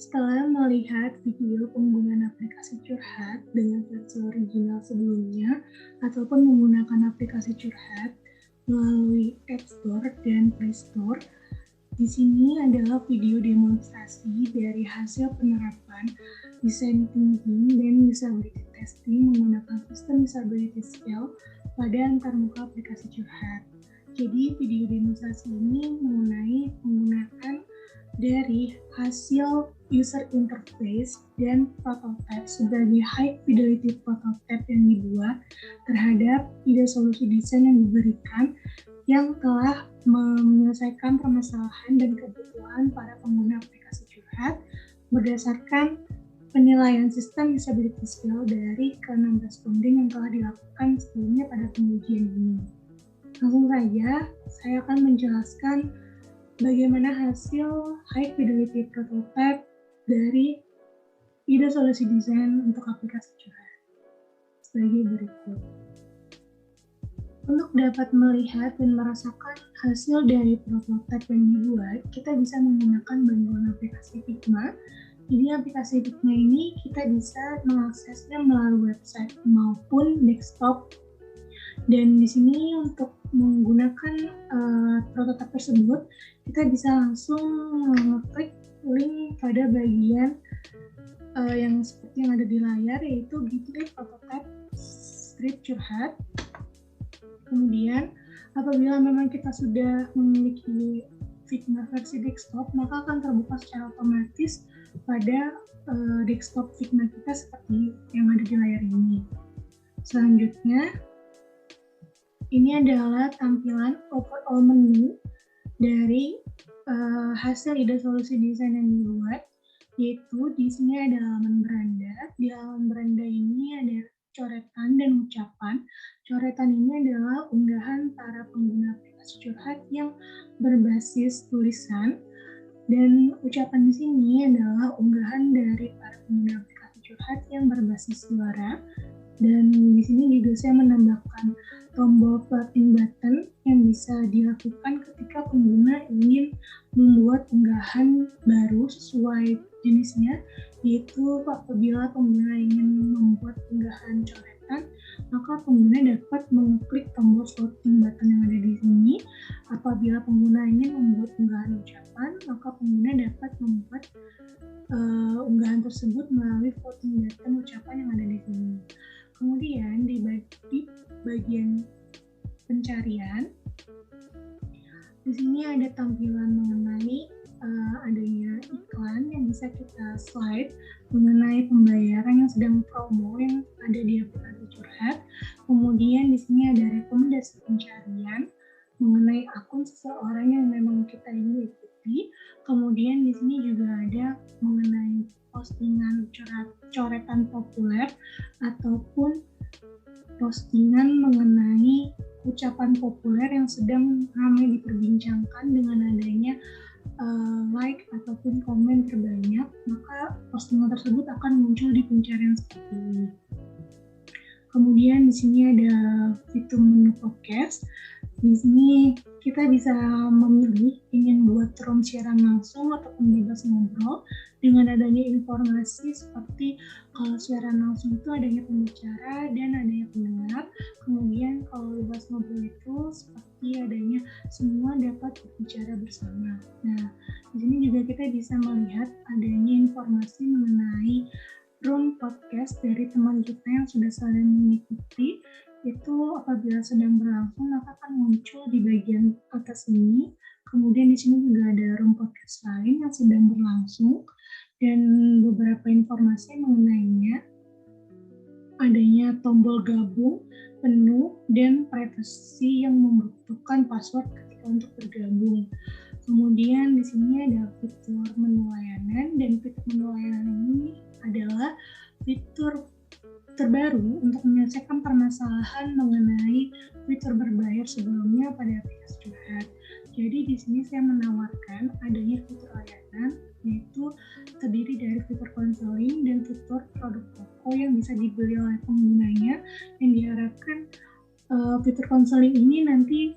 Setelah melihat video penggunaan aplikasi curhat dengan versi original sebelumnya ataupun menggunakan aplikasi curhat melalui App Store dan Play Store, di sini adalah video demonstrasi dari hasil penerapan desain thinking dan usability testing menggunakan sistem usability scale pada antarmuka aplikasi curhat. Jadi video demonstrasi ini mengenai penggunaan dari hasil user interface dan prototype sebagai high fidelity prototype yang dibuat terhadap ide solusi desain yang diberikan yang telah menyelesaikan permasalahan dan kebutuhan para pengguna aplikasi curhat berdasarkan penilaian sistem usability skill dari ke-6 responding yang telah dilakukan sebelumnya pada pengujian ini. Langsung saja, saya akan menjelaskan bagaimana hasil high fidelity prototype dari ide solusi desain untuk aplikasi curhat sebagai berikut. Untuk dapat melihat dan merasakan hasil dari prototype yang dibuat, kita bisa menggunakan bantuan aplikasi Figma. Jadi aplikasi Figma ini kita bisa mengaksesnya melalui website maupun desktop. Dan di sini untuk menggunakan prototipe tersebut, kita bisa langsung mengklik link pada bagian yang seperti yang ada di layar, yaitu Git prototype script curhat. Kemudian, apabila memang kita sudah memiliki Figma versi desktop, maka akan terbuka secara otomatis pada desktop Figma kita seperti yang ada di layar ini. Selanjutnya, ini adalah tampilan overall menu dari hasil ide solusi desain yang dibuat, yaitu di sini ada halaman beranda. Di halaman beranda ini ada coretan dan ucapan. Coretan ini adalah unggahan para pengguna aplikasi curhat yang berbasis tulisan, dan ucapan di sini adalah unggahan dari para pengguna aplikasi curhat yang berbasis suara. Dan di sini juga saya menambahkan tombol plotting button yang bisa dilakukan ketika pengguna ingin membuat unggahan baru sesuai jenisnya, yaitu apabila pengguna ingin membuat unggahan coretan, maka pengguna dapat mengklik tombol plotting button yang ada di sini. Apabila pengguna ingin membuat unggahan ucapan, maka pengguna dapat membuat unggahan tersebut melalui plotting button ucapan yang ada di sini. Kemudian di bagian pencarian, di sini ada tampilan mengenai adanya iklan yang bisa kita slide mengenai pembayaran yang sedang promo yang ada di aplikasi curhat. Kemudian di sini ada rekomendasi pencarian mengenai akun seseorang yang memang kita ingin ikuti. Kemudian di sini juga ada mengenai postingan coretan populer ataupun postingan mengenai ucapan populer yang sedang ramai diperbincangkan dengan adanya like ataupun komen terbanyak, maka postingan tersebut akan muncul di pencarian seperti ini. Kemudian di sini ada fitur menu podcast. Di sini kita bisa memilih ingin buat room siaran langsung ataupun bebas ngobrol dengan adanya informasi seperti kalau siaran langsung itu adanya pembicara dan adanya pendengar. Kemudian kalau bebas ngobrol itu seperti adanya semua dapat berbicara bersama. Nah, di sini juga kita bisa melihat adanya informasi mengenai room podcast dari teman kita yang sudah saling mengikuti. Itu apabila sedang berlangsung maka akan muncul di bagian atas ini. Kemudian di sini juga ada room podcast lain yang sedang berlangsung dan beberapa informasi mengenainya. Adanya tombol gabung, penuh, dan privasi yang membutuhkan password ketika untuk bergabung. Kemudian di sini ada fitur menu layanan, dan fitur menu layanan ini adalah fitur terbaru untuk menyelesaikan permasalahan mengenai fitur berbayar sebelumnya pada aplikasi curhat. Jadi di sini saya menawarkan adanya fitur layanan, yaitu terdiri dari fitur konseling dan fitur produk toko yang bisa dibeli oleh penggunanya, yang diharapkan fitur konseling ini nanti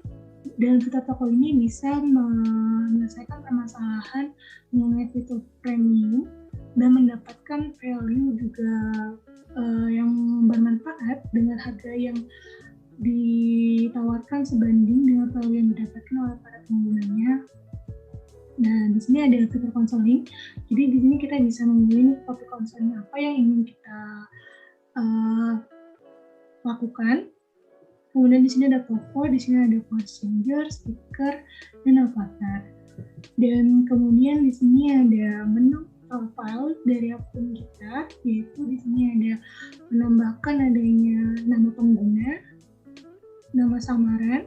dalam fitur toko ini bisa menyelesaikan permasalahan mengenai fitur premium dan mendapatkan value juga yang bermanfaat dengan harga yang ditawarkan sebanding dengan value yang didapatkan oleh para penggunanya. Nah, di sini ada fitur konseling. Jadi di sini kita bisa memilih topik konseling apa yang ingin kita lakukan. Kemudian di sini ada profile, di sini ada voice changer, speaker, dan avatar. Dan kemudian di sini ada menu profile dari akun kita, yaitu di sini ada menambahkan adanya nama pengguna, nama samaran,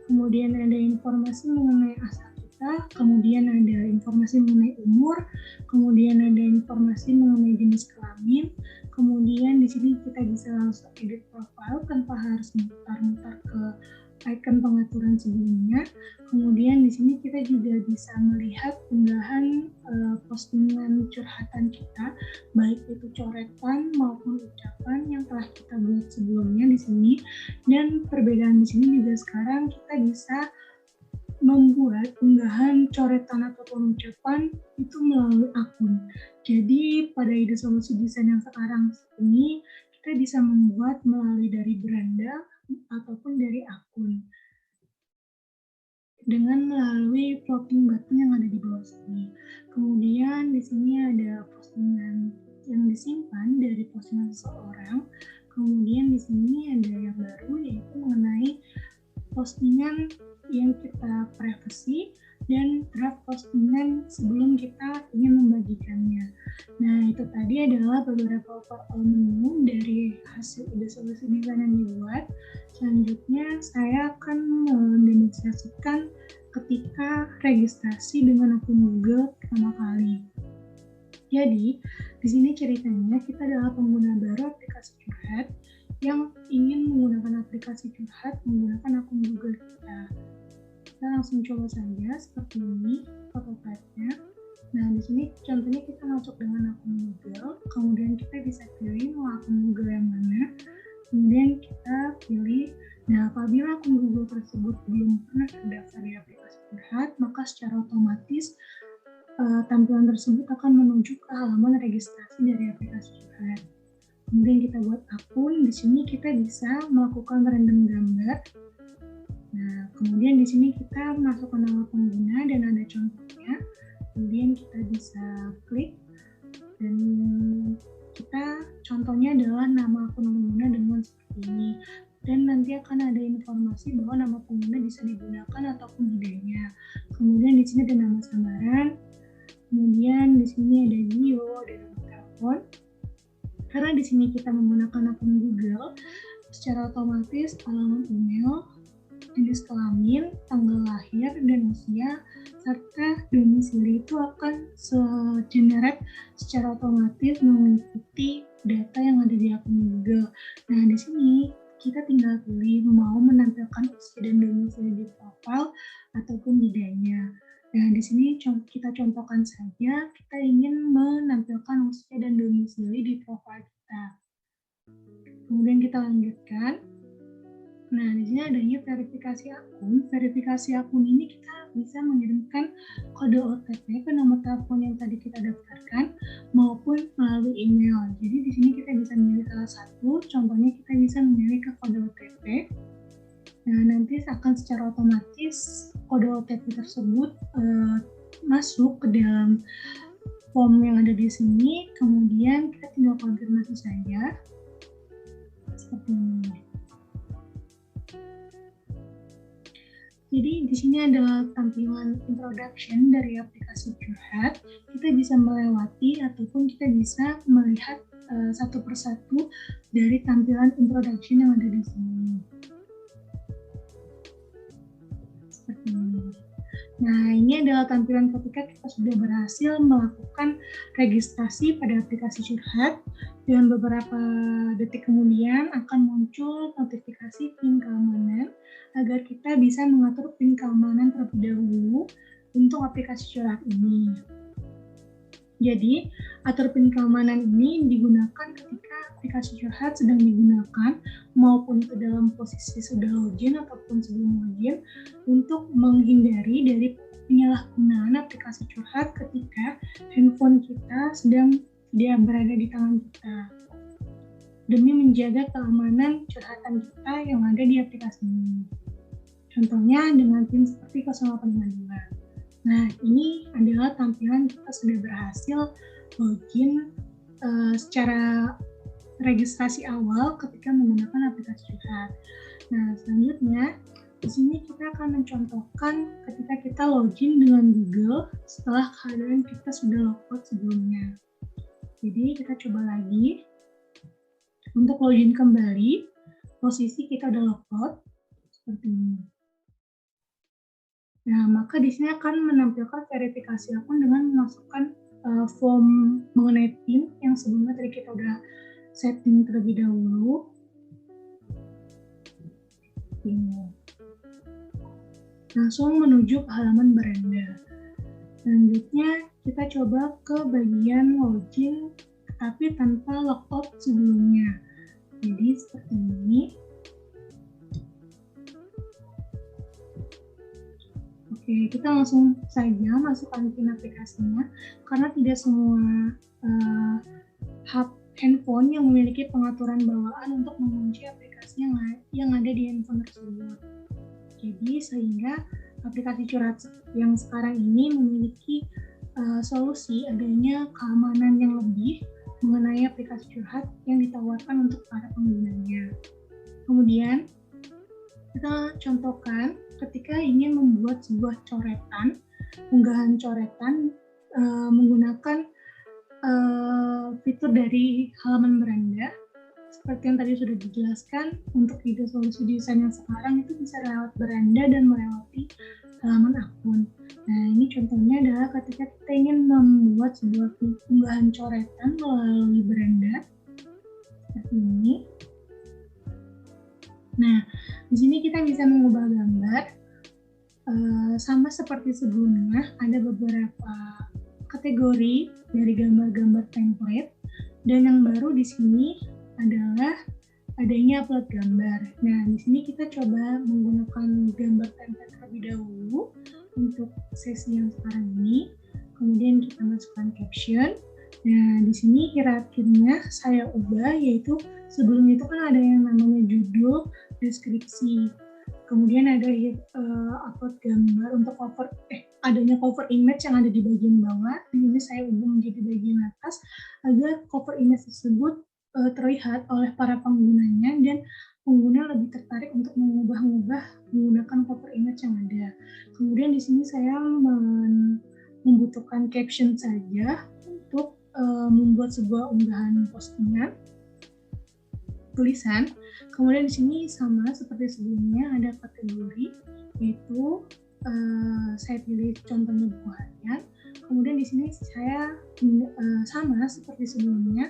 kemudian ada informasi mengenai asal kita, kemudian ada informasi mengenai umur, kemudian ada informasi mengenai jenis kelamin, kemudian di sini kita bisa langsung edit profile tanpa harus mutar-mutar ke icon pengaturan sebelumnya. Kemudian di sini kita juga bisa melihat unggahan postingan curhatan kita, baik itu coretan maupun ucapan yang telah kita buat sebelumnya di sini. Dan perbedaan di sini juga sekarang kita bisa membuat unggahan coretan ataupun ucapan itu melalui akun. Jadi pada ide solusi desain yang sekarang ini kita bisa membuat melalui dari beranda ataupun dari akun dengan melalui floating button yang ada di bawah sini. Kemudian di sini ada postingan yang disimpan dari postingan seseorang. Kemudian di sini ada yang baru, yaitu mengenai postingan yang kita privasi dan draft postingan sebelum kita ingin membagikannya. Nah, itu tadi adalah beberapa overall menu dari hasil ide solusi desain yang dibuat. Selanjutnya, saya akan mendemonstrasikan ketika registrasi dengan akun Google pertama kali. Jadi, di sini ceritanya kita adalah pengguna baru aplikasi Curhat yang ingin menggunakan aplikasi Curhat menggunakan akun Google kita. Kita langsung coba saja seperti ini prototipe-nya. Nah, di sini contohnya kita masuk dengan akun Google, kemudian kita bisa pilih mau akun Google yang mana, kemudian kita pilih. Nah, apabila akun Google tersebut belum pernah terdaftar di aplikasi Curhat, maka secara otomatis tampilan tersebut akan menuju ke halaman registrasi dari aplikasi Curhat. Kemudian kita buat akun, di sini kita bisa melakukan random gambar. Nah, kemudian di sini kita masukkan nama pengguna dan ada contohnya. Kemudian kita bisa klik dan kita contohnya adalah nama akun pengguna dengan seperti ini. Dan nanti akan ada informasi bahwa nama pengguna bisa digunakan ataupun tidaknya. Kemudian di sini ada nama samaran. Kemudian di sini ada bio, ada nomor telepon. Karena di sini kita menggunakan akun Google, secara otomatis alamat email, jenis kelamin, tanggal lahir, dan usia, serta domisili itu akan generate secara otomatis mengikuti data yang ada di akun Google. Nah, di sini kita tinggal pilih mau menampilkan usia dan domisili di profil ataupun tidaknya. Nah, di sini kita contohkan saja, kita ingin menampilkan usia dan domisili di profil kita. Kemudian kita lanjutkan. Nah, di sini adanya verifikasi akun. Verifikasi akun ini kita bisa mengirimkan kode OTP ke nomor telepon yang tadi kita daftarkan maupun melalui email. Jadi di sini kita bisa memilih salah satu. Contohnya kita bisa memilih ke kode OTP. Nah, nanti akan secara otomatis kode OTP tersebut masuk ke dalam form yang ada di sini. Kemudian kita tinggal konfirmasi saja. Seperti ini. Jadi di sini adalah tampilan introduction dari aplikasi Curhat. Kita bisa melewati ataupun kita bisa melihat satu persatu dari tampilan introduction yang ada di sini. Seperti ini. Nah, ini adalah tampilan ketika kita sudah berhasil melakukan registrasi pada aplikasi Curhat. Dan beberapa detik kemudian akan muncul notifikasi PIN keamanan agar kita bisa mengatur PIN keamanan terlebih dahulu untuk aplikasi Curhat ini. Jadi, atur PIN keamanan ini digunakan ketika aplikasi Curhat sedang digunakan maupun itu dalam posisi sudah login ataupun sebelum login untuk menghindari dari penyalahgunaan aplikasi Curhat ketika handphone kita sedang dia berada di tangan kita, demi menjaga keamanan curhatan kita yang ada di aplikasi ini. Contohnya dengan PIN seperti 0852. Nah, ini adalah tampilan kita sudah berhasil login secara registrasi awal ketika menggunakan aplikasi curhat. Nah, selanjutnya di sini kita akan mencontohkan ketika kita login dengan Google setelah keadaan kita sudah logout sebelumnya. Jadi kita coba lagi. Untuk login kembali, posisi kita udah logout seperti ini. Nah, maka di sini akan menampilkan verifikasi akun dengan memasukkan form mengenai PIN yang sebelumnya tadi kita udah setting terlebih dahulu. Ini. Langsung menuju ke halaman beranda. Selanjutnya kita coba ke bagian login tapi tanpa logout sebelumnya. Jadi seperti ini. Oke, kita langsung saja masukkan PIN aplikasinya karena tidak semua handphone yang memiliki pengaturan bawaan untuk mengunci aplikasi yang ada di handphone tersebut. Jadi sehingga aplikasi curhat yang sekarang ini memiliki solusi adanya keamanan yang lebih mengenai aplikasi curhat yang ditawarkan untuk para penggunanya. Kemudian kita contohkan ketika ingin membuat sebuah coretan, unggahan coretan menggunakan fitur dari halaman beranda. Seperti yang tadi sudah dijelaskan, untuk ide solusi desain yang sekarang itu bisa lewat beranda dan melewati halaman akun. Nah, ini contohnya adalah ketika kita ingin membuat sebuah unggahan coretan melalui beranda seperti ini. Nah, di sini kita bisa mengubah gambar sama seperti sebelumnya. Ada beberapa kategori dari gambar-gambar template, dan yang baru di sini adalah adanya upload gambar. Nah, di sini kita coba menggunakan gambar template terlebih dahulu untuk sesi yang sekarang ini. Kemudian kita masukkan caption. Nah, di sini hierarkinya saya ubah, yaitu sebelum itu kan ada yang namanya judul, deskripsi. Kemudian ada upload gambar untuk adanya cover image yang ada di bagian bawah. Di sini saya ubah menjadi bagian atas agar cover image tersebut terlihat oleh para penggunanya dan pengguna lebih tertarik untuk mengubah-ubah menggunakan cover image yang ada. Kemudian di sini saya membutuhkan caption saja untuk membuat sebuah unggahan postingan tulisan. Kemudian di sini sama seperti sebelumnya ada kategori, yaitu saya pilih contohnya buku harian. Kemudian di sini saya sama seperti sebelumnya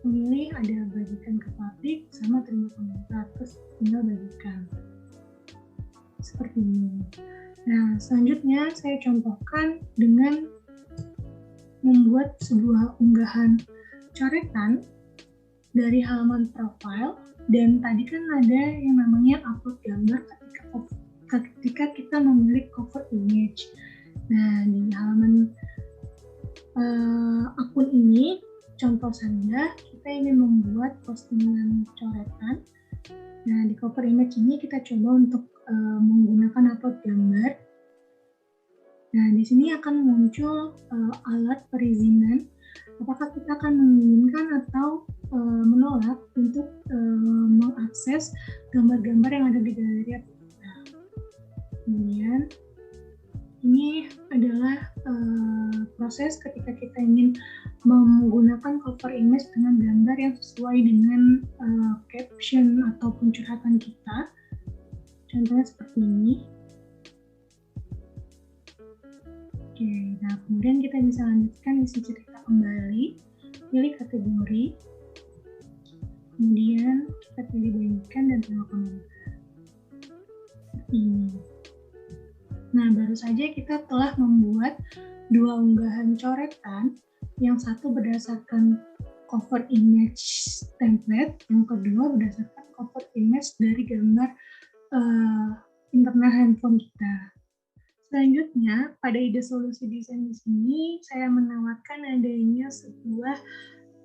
memilih ada bagikan ke publik sama terima komentar, terus tinggal bagikan seperti ini. Nah, selanjutnya saya contohkan dengan membuat sebuah unggahan coretan dari halaman profile, dan tadi kan ada yang namanya upload gambar ketika kita memilih cover image. Nah, di halaman akun ini contoh saja kita ingin membuat postingan coretan. Nah, di cover image ini kita coba untuk menggunakan upload gambar. Nah, di sini akan muncul alat perizinan. Apakah kita akan menginginkan atau menolak untuk mengakses gambar-gambar yang ada di galeri kita. Kemudian ini adalah proses ketika kita ingin menggunakan cover image dengan gambar yang sesuai dengan caption ataupun curhatan kita. Contohnya seperti ini. Oke, nah kemudian kita bisa lanjutkan isi cerita kembali, pilih kategori, kemudian kita pilih bagikan dan terima komentar. Seperti ini. Nah, baru saja kita telah membuat dua unggahan coretan, yang satu berdasarkan cover image template, yang kedua berdasarkan cover image dari gambar internal handphone kita. Selanjutnya, pada ide solusi desain di sini, saya menawarkan adanya sebuah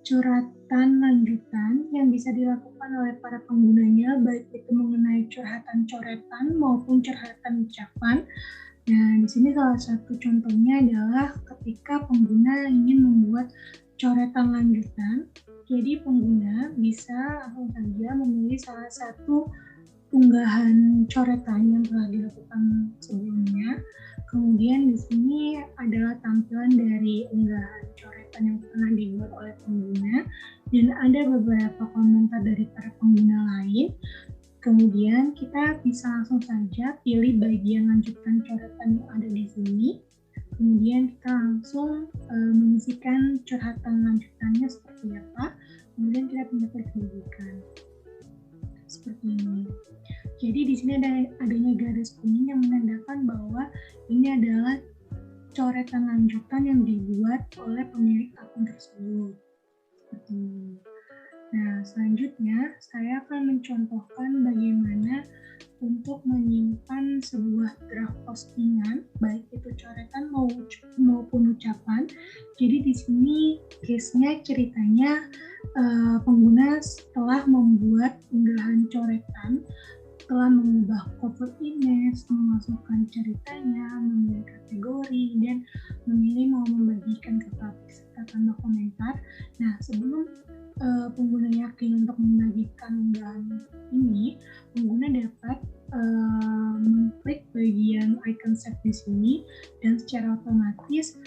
curhatan lanjutan yang bisa dilakukan oleh para penggunanya, baik itu mengenai curhatan coretan maupun curhatan ucapan. Nah, di sini salah satu contohnya adalah ketika pengguna ingin membuat coretan lanjutan. Jadi pengguna bisa langsung saja memilih salah satu unggahan coretan yang telah dilakukan sebelumnya. Kemudian di sini adalah tampilan dari unggahan coretan yang pernah dibuat oleh pengguna dan ada beberapa komentar dari para pengguna lain. Kemudian kita bisa langsung saja pilih bagian lanjutan coretan yang ada di sini. Kemudian kita langsung mengisikan curhatan lanjutannya seperti apa. Kemudian kita tinggal klik bagikan. Seperti ini. Jadi di sini adanya garis kuning yang menandakan bahwa ini adalah coretan lanjutan yang dibuat oleh pemilik akun tersebut. Seperti ini. Nah, selanjutnya saya akan mencontohkan bagaimana untuk menyimpan sebuah draft postingan, baik itu coretan maupun ucapan. Jadi di sini case-nya ceritanya pengguna setelah membuat unggahan coretan, telah mengubah cover image, memasukkan ceritanya, memilih kategori, dan memilih mau membagikan ke publik serta tambah komentar. Nah, sebelum pengguna yakin untuk membagikan unggahan ini, pengguna dapat mengklik bagian icon save di sini, dan secara otomatis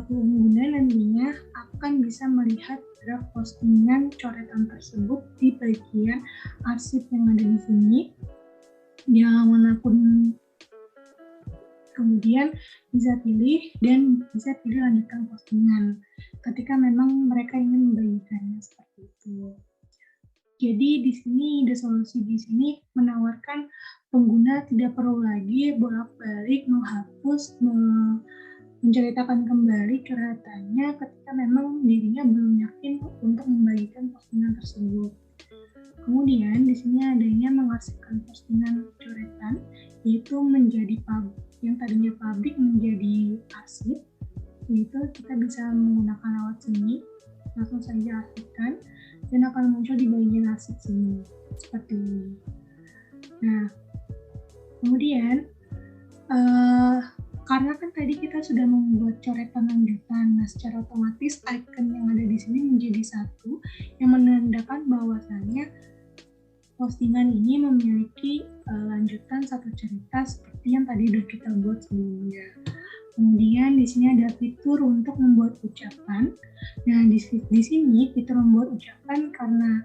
pengguna nantinya akan bisa melihat draft postingan coretan tersebut di bagian arsip yang ada di sini di halaman akun. Kemudian bisa pilih dan bisa pilih lanjutkan postingan ketika memang mereka ingin membagikannya seperti itu. Jadi di sini ide solusi di sini menawarkan pengguna tidak perlu lagi bolak-balik menghapus, menceritakan kembali curhatannya ketika memang dirinya belum yakin untuk membagikan postingan tersebut. Kemudian di sini adanya mengarsipkan postingan coretan, yaitu menjadi yang tadinya publik menjadi arsip, yaitu kita bisa menggunakan alat sini, langsung saja arsipkan dan akan muncul di bagian arsip sini seperti ini. Nah, kemudian karena kan tadi kita sudah membuat coretan lanjutan, nah secara otomatis icon yang ada di sini menjadi satu yang menandakan bahwasannya postingan ini memiliki lanjutan satu cerita seperti yang tadi sudah kita buat sebelumnya. Kemudian di sini ada fitur untuk membuat ucapan. Nah di sini fitur membuat ucapan karena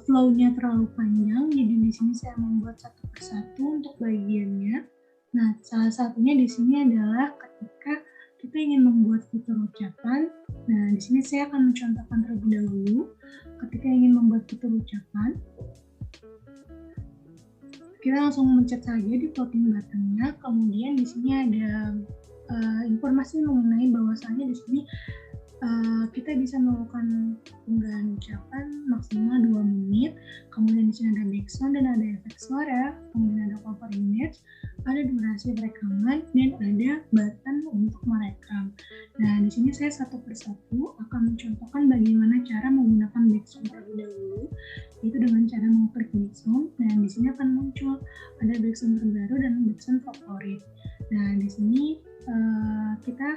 flow-nya terlalu panjang, jadi di sini saya membuat satu persatu untuk bagiannya. Nah, salah satunya di sini adalah ketika kita ingin membuat fitur ucapan. Nah, di sini saya akan mencontohkan terlebih dahulu. Ketika ingin membuat fitur ucapan, kita langsung mencet saja di floating button-nya. Kemudian di sini ada informasi mengenai bahwasannya di sini kita bisa melakukan unggahan ucapan maksimal 2 menit. Kemudian di sini ada background dan ada efek suara, kemudian ada cover image, ada durasi rekaman, dan ada button untuk merekam. Nah, di sini saya satu persatu akan mencontohkan bagaimana cara menggunakan background terlebih dahulu, yaitu dengan cara mengklik background. Nah, di sini akan muncul ada background terbaru dan background favorit. Nah, di sini kita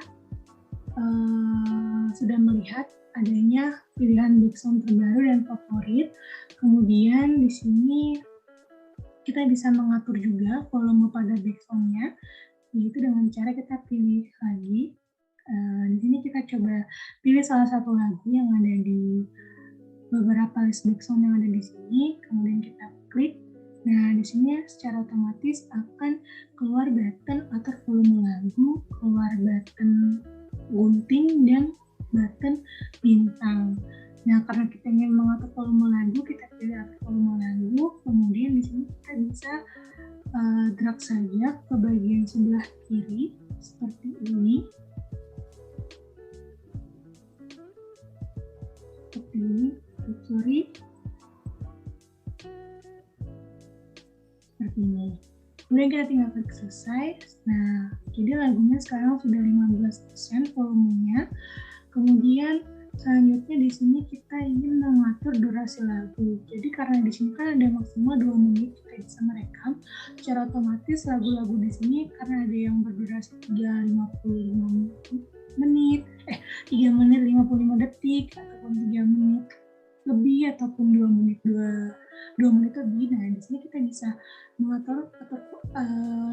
sudah melihat adanya pilihan background terbaru dan favorit. Kemudian di sini kita bisa mengatur juga volume pada background-nya, yaitu dengan cara kita pilih lagi. Di sini kita coba pilih salah satu lagu yang ada di beberapa list background yang ada di sini, kemudian kita klik. Nah, di sini secara otomatis akan keluar button atur volume lagu, keluar button gunting, dan button bintang. Nah, karena kita ingin mengatur volume lagu, kita pilih atur volume lagu. Kemudian di sini kita bisa drag saja ke bagian sebelah kiri seperti ini. Seperti ini, sorry. Seperti ini. Kemudian kita tinggal klik selesai. Nah, jadi lagunya sekarang sudah 15% volumenya. Kemudian Selanjutnya di sini kita ingin mengatur durasi lagu. Jadi karena di sini kan ada maksimal 2 menit kita bisa merekam. Secara otomatis lagu-lagu di sini karena ada yang berdurasi 3 menit, 3 menit 55 detik ataupun 3 menit lebih ataupun 2 menit 2 menit lebih. Nah, di sini kita bisa mengatur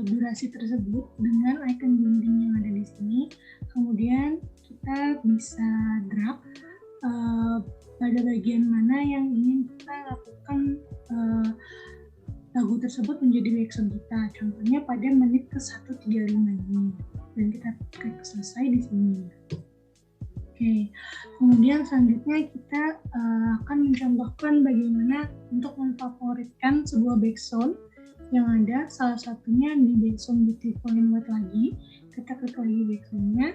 durasi tersebut dengan icon dinding yang ada di sini. Kemudian kita bisa drag pada bagian mana yang ingin kita lakukan lagu tersebut menjadi background kita. Contohnya pada menit ke 1:35 ini. Dan kita klik selesai di sini. Oke, kemudian selanjutnya kita akan mencontohkan bagaimana untuk memfavoritkan sebuah background yang ada, salah satunya di background Beautiful and White lagi. Kita klik lagi backgroundnya.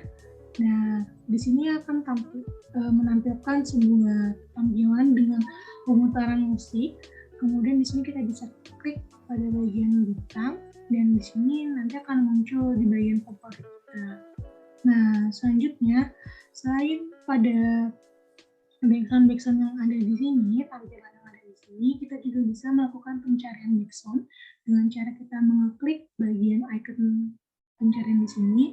Nah, di sini akan menampilkan sebuah tampilan dengan pemutaran musik. Kemudian di sini kita bisa klik pada bagian bintang dan di sini nanti akan muncul di bagian favorit kita. Nah, selanjutnya selain pada background yang ada di sini, tampilan yang ada di sini, kita juga bisa melakukan pencarian background dengan cara kita mengklik bagian icon pencarian di sini,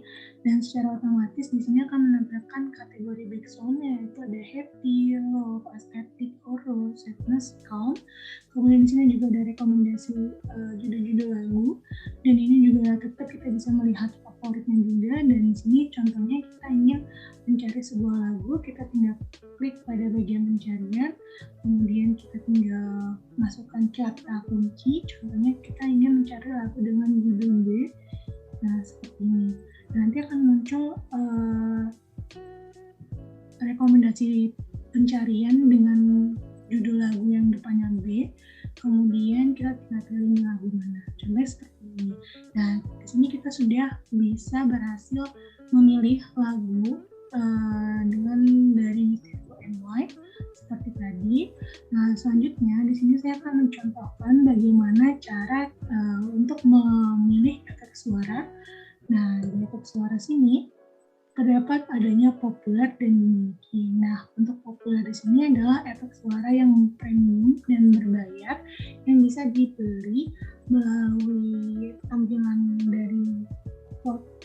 dan secara otomatis di sini akan menampilkan kategori background yaitu ada happy, love, aesthetic, horror, sadness, calm. Kemudian di sini juga ada rekomendasi judul-judul lagu, dan ini juga tetap kita bisa melihat favoritnya juga. Dan di sini contohnya kita ingin mencari sebuah lagu, kita tinggal klik pada bagian pencarian, kemudian kita tinggal masukkan kata kunci. Contohnya kita ingin mencari lagu dengan judul B. Nah, seperti ini. Nanti akan muncul rekomendasi pencarian dengan judul lagu yang depannya B. Kemudian kita tinggal pilih lagu mana. Contohnya seperti ini. Nah, di sini kita sudah bisa berhasil memilih lagu dengan dari Beautiful and White seperti tadi. Nah, selanjutnya di sini saya akan mencontohkan bagaimana cara untuk memilih efek suara. Nah, di efek suara sini terdapat adanya populer dan dimiliki. Nah, untuk populer di sini adalah efek suara yang premium dan berbayar yang bisa dibeli melalui tampilan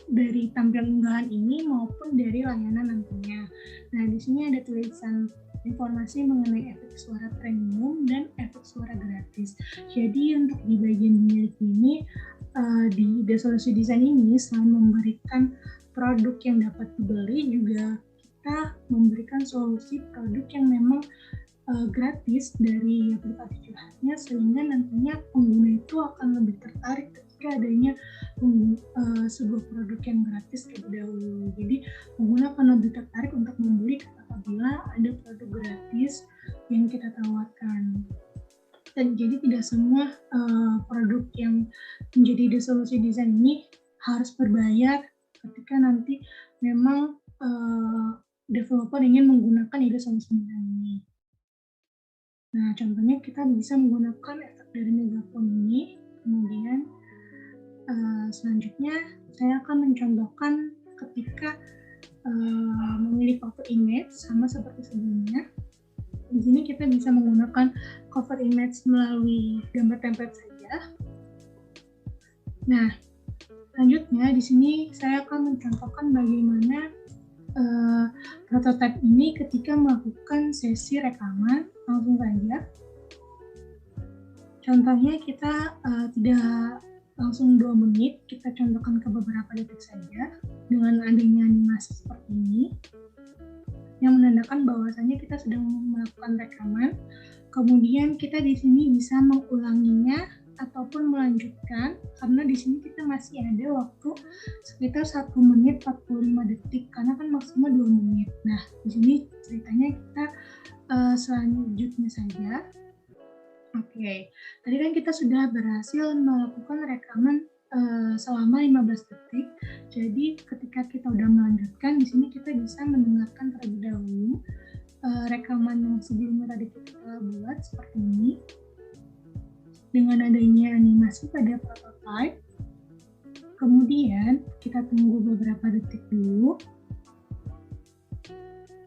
dari tampilan unggahan ini maupun dari layanan nantinya. Nah, di sini ada tulisan informasi mengenai efek suara premium dan efek suara gratis. Jadi untuk di bagian dimiliki ini, di Solusi Desain ini selain memberikan produk yang dapat dibeli, juga kita memberikan solusi produk yang memang gratis dari aplikasi curhatnya, sehingga nantinya pengguna itu akan lebih tertarik ketika adanya sebuah produk yang gratis terlebih dahulu. Jadi pengguna akan lebih tertarik untuk membeli apabila ada produk gratis yang kita tawarkan. Dan jadi tidak semua produk yang menjadi Solusi Desain ini harus berbayar ketika nanti memang developer ingin menggunakan ide Solusi Desain ini. Nah, contohnya kita bisa menggunakan efek dari Megaphone ini. Kemudian selanjutnya saya akan mencontohkan ketika memilih cover image sama seperti sebelumnya. Di sini kita bisa menggunakan cover image melalui gambar template saja. Nah, selanjutnya di sini saya akan mencontohkan bagaimana prototipe ini ketika melakukan sesi rekaman. Langsung saja. Contohnya kita tidak langsung 2 menit, kita contohkan ke beberapa detik saja dengan adanya animasi seperti ini yang menandakan bahwasanya kita sedang melakukan rekaman. Kemudian kita di sini bisa mengulanginya ataupun melanjutkan, karena di sini kita masih ada waktu sekitar 1 menit 45 detik karena kan maksimal 2 menit. Nah, di sini ceritanya kita selanjutnya saja. Oke, tadi kan kita sudah berhasil melakukan rekaman selama 15 detik. Jadi ketika kita udah melanjutkan, di sini kita bisa mendengarkan terlebih dahulu rekaman yang sebelumnya tadi kita buat seperti ini. Dengan adanya animasi pada prototype, kemudian kita tunggu beberapa detik dulu.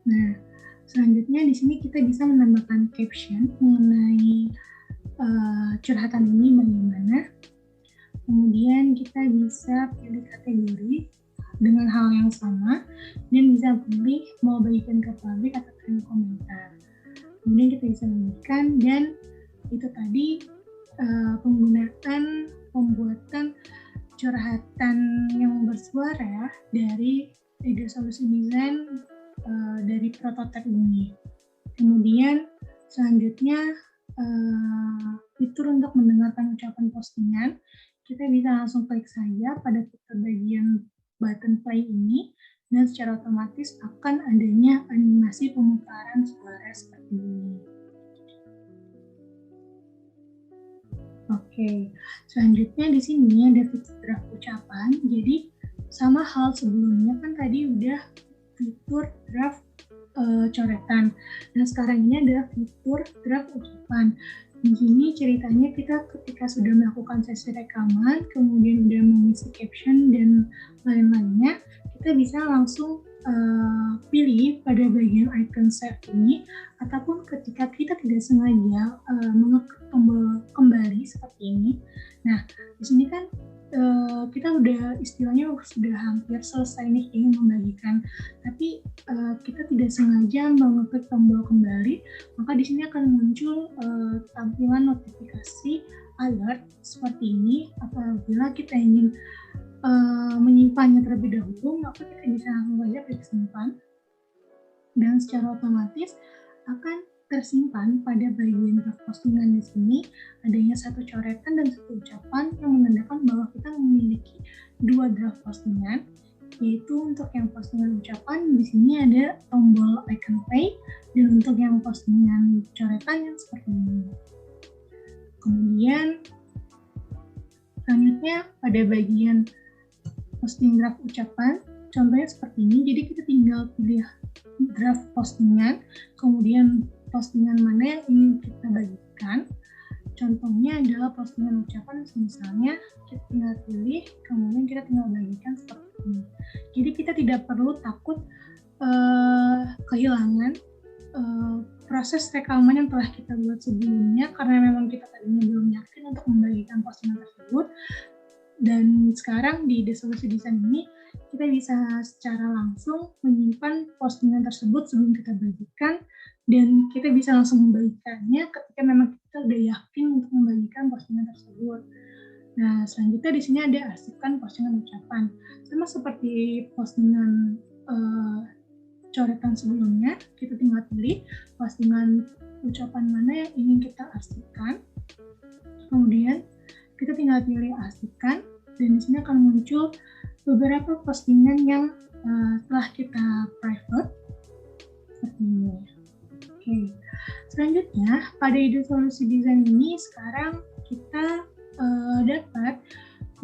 Nah, Selanjutnya di sini kita bisa menambahkan caption mengenai curhatan ini bagaimana. Kemudian kita bisa pilih kategori dengan hal yang sama dan bisa pilih mau bagikan ke publik atau ke komentar. Kemudian kita bisa bagikan, dan itu tadi penggunaan pembuatan curhatan yang bersuara dari ide solusi desain dari prototipe ini. Kemudian selanjutnya fitur untuk mendengarkan ucapan postingan, kita bisa langsung klik saja pada fitur bagian button play ini, dan secara otomatis akan adanya animasi pemutaran suara seperti ini. Oke, selanjutnya di sini ada fitur draft ucapan. Jadi sama hal sebelumnya kan tadi udah fitur draft coretan. Nah sekarang ini ada fitur draft ucapan. Di sini ceritanya kita ketika sudah melakukan sesi rekaman, kemudian udah mengisi caption dan lain-lainnya, kita bisa langsung pilih pada bagian icon save ini, ataupun ketika kita tidak sengaja mengeklik tombol kembali seperti ini. Nah, di sini kan kita udah istilahnya sudah hampir selesai nih ingin membagikan, tapi kita tidak sengaja mengeklik tombol kembali, maka di sini akan muncul tampilan notifikasi alert seperti ini. Apabila kita ingin menyimpannya terlebih dahulu, maka kita bisa langsung saja klik simpan, dan secara otomatis akan tersimpan pada bagian draft postingan. Di sini adanya satu coretan dan satu ucapan yang menandakan bahwa kita memiliki dua draft postingan, yaitu untuk yang postingan ucapan di sini ada tombol icon play, dan untuk yang postingan coretan yang seperti ini. Kemudian selanjutnya pada bagian posting draft ucapan, contohnya seperti ini. Jadi kita tinggal pilih draft postingan, kemudian postingan mana yang ingin kita bagikan. Contohnya adalah postingan ucapan, misalnya kita tinggal pilih, kemudian kita tinggal bagikan seperti ini. Jadi kita tidak perlu takut kehilangan proses rekaman yang telah kita buat sebelumnya, karena memang kita tadinya belum yakin untuk membagikan postingan tersebut. Dan sekarang di Solusi Desain ini kita bisa secara langsung menyimpan postingan tersebut sebelum kita bagikan, dan kita bisa langsung membagikannya ketika memang kita udah yakin untuk membagikan postingan tersebut. Nah, selanjutnya di sini ada arsipkan postingan ucapan. Sama seperti postingan coretan sebelumnya, kita tinggal pilih postingan ucapan mana yang ingin kita arsipkan. Kemudian kita tinggal pilih arsipkan, dan di sini akan muncul beberapa postingan yang telah kita private seperti ini. Oke, selanjutnya pada ide solusi desain ini sekarang kita dapat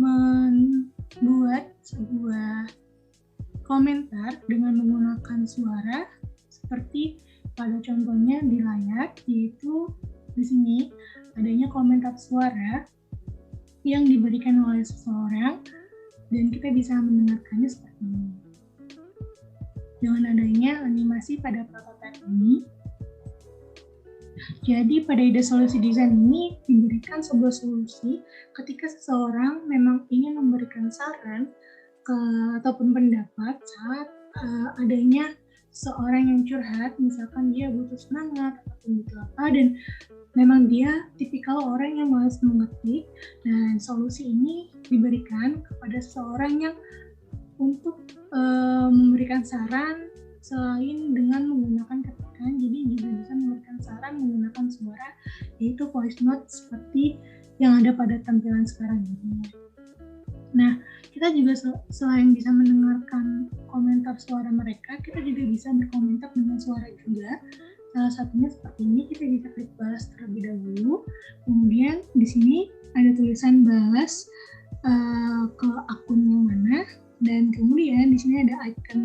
membuat sebuah komentar dengan menggunakan suara seperti pada contohnya di layar, yaitu di sini adanya komentar suara yang diberikan oleh seseorang, dan kita bisa mendengarkannya seperti ini. Dengan adanya animasi pada prototipe ini, jadi pada ide solusi desain ini diberikan sebuah solusi ketika seseorang memang ingin memberikan saran ataupun pendapat saat adanya seorang yang curhat, misalkan dia butuh semangat ataupun butuh apa, dan memang dia tipikal orang yang malas mengetik, dan solusi ini diberikan kepada seseorang yang untuk memberikan saran selain dengan menggunakan ketikan, jadi juga bisa memberikan saran menggunakan suara, yaitu voice note seperti yang ada pada tampilan sekarang ini. Nah, kita juga selain bisa mendengarkan komentar suara mereka, kita juga bisa berkomentar dengan suara juga. Salah satunya seperti ini, kita bisa klik balas terlebih dahulu. Kemudian di sini ada tulisan balas ke akun yang mana, dan kemudian di sini ada icon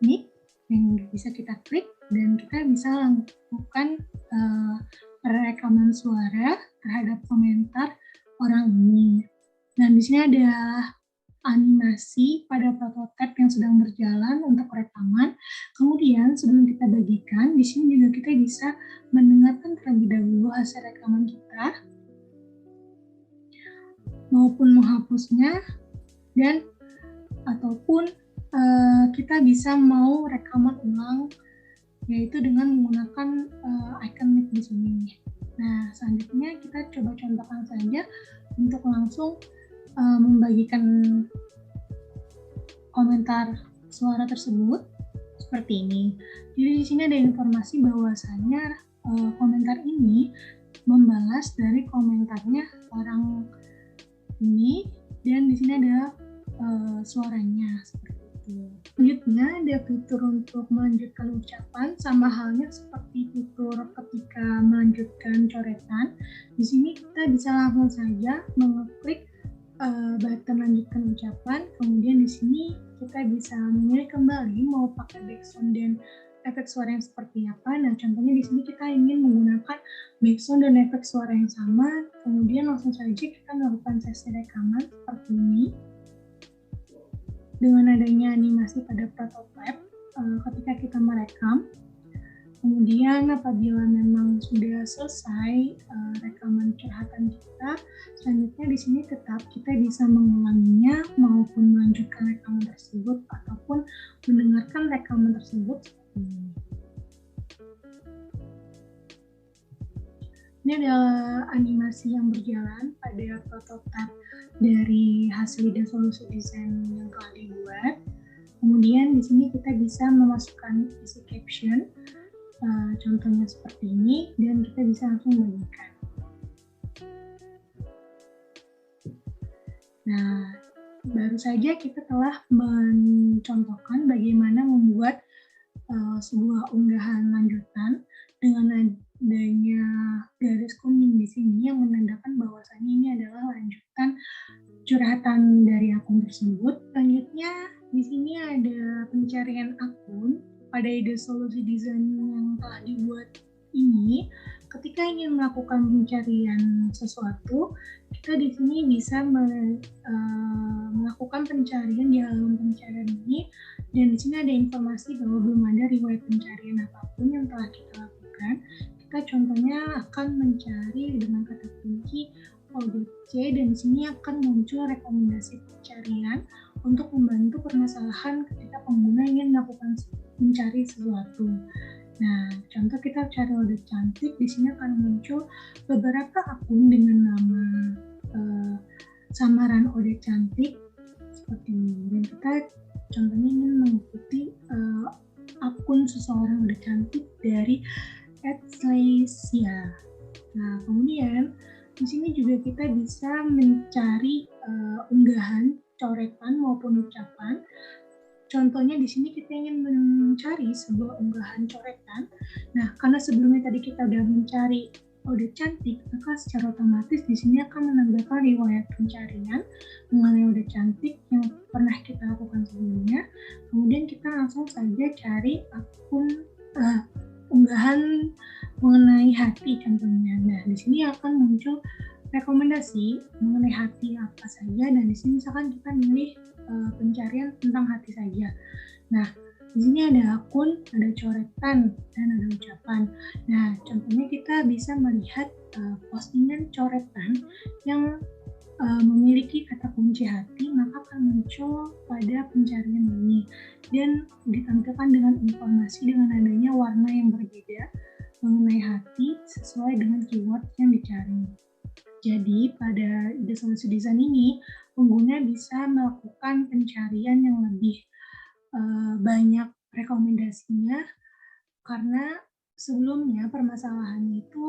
mic yang bisa kita klik, dan kita bisa lakukan perekaman suara terhadap komentar orang ini. Dan di sini ada animasi pada prototipe yang sedang berjalan untuk rekaman. Kemudian sebelum kita bagikan, di sini juga kita bisa mendengarkan terlebih dahulu hasil rekaman kita maupun menghapusnya, dan ataupun kita bisa mau rekaman ulang, yaitu dengan menggunakan icon mic di sini. Nah, selanjutnya kita coba contohkan saja untuk langsung membagikan komentar suara tersebut seperti ini. Jadi di sini ada informasi bahwasanya komentar ini membalas dari komentarnya orang ini, dan di sini ada suaranya seperti itu. Selanjutnya ada fitur untuk melanjutkan ucapan, sama halnya seperti fitur ketika melanjutkan coretan. Di sini kita bisa langsung saja mengeklik button lanjutkan ucapan, kemudian di sini kita bisa memilih kembali mau pakai background dan efek suara yang seperti apa. Nah, contohnya di sini kita ingin menggunakan background dan efek suara yang sama, kemudian langsung saja kita melakukan sesi rekaman seperti ini. Dengan adanya animasi pada prototipe, ketika kita merekam, kemudian apabila memang sudah selesai rekaman curhatan kita, selanjutnya di sini tetap kita bisa mengulanginya maupun melanjutkan rekaman tersebut ataupun mendengarkan rekaman tersebut seperti ini. Ini adalah animasi yang berjalan pada prototipe dari hasil ide solusi desain yang telah dibuat. Kemudian di sini kita bisa memasukkan isi caption, contohnya seperti ini, dan kita bisa langsung bagikan. Nah, baru saja kita telah mencontohkan bagaimana membuat sebuah unggahan lanjutan dengan adanya garis kuning di sini yang menandakan bahwasannya ini adalah lanjutan curhatan dari akun tersebut. Selanjutnya di sini ada pencarian akun pada ide solusi desain yang telah dibuat ini. Ketika ingin melakukan pencarian sesuatu, kita di sini bisa melakukan pencarian di halaman pencarian ini, dan di sini ada informasi bahwa belum ada riwayat pencarian apapun yang telah kita lakukan. Kita contohnya akan mencari dengan kata kunci ODC, dan di sini akan muncul rekomendasi pencarian untuk membantu permasalahan ketika pengguna ingin melakukan mencari sesuatu. Nah, contoh kita cari Odet Cantik, di sini akan muncul beberapa akun dengan nama samaran Odet Cantik seperti ini. Dan kita contohnya ingin mengikuti akun seseorang Odet Cantik dari @Slesia. Nah, kemudian di sini juga kita bisa mencari unggahan, coretan maupun ucapan. Contohnya di sini kita ingin mencari sebuah unggahan coretan. Nah, karena sebelumnya tadi kita udah mencari Odet Cantik, maka secara otomatis di sini akan menambahkan riwayat pencarian mengenai Odet Cantik yang pernah kita lakukan sebelumnya. Kemudian kita langsung saja cari akun unggahan mengenai hati contohnya. Nah, di sini akan muncul rekomendasi mengenai hati apa saja, dan di sini misalkan kita milih pencarian tentang hati saja. Nah, di sini ada akun, ada coretan, dan ada ucapan. Nah, contohnya kita bisa melihat postingan coretan yang memiliki kata kunci hati, maka akan muncul pada pencarian ini dan ditampilkan dengan informasi dengan adanya warna yang berbeda mengenai hati sesuai dengan keyword yang dicari. Jadi pada ide solusi desain ini, pengguna bisa melakukan pencarian yang lebih banyak rekomendasinya, karena sebelumnya permasalahannya itu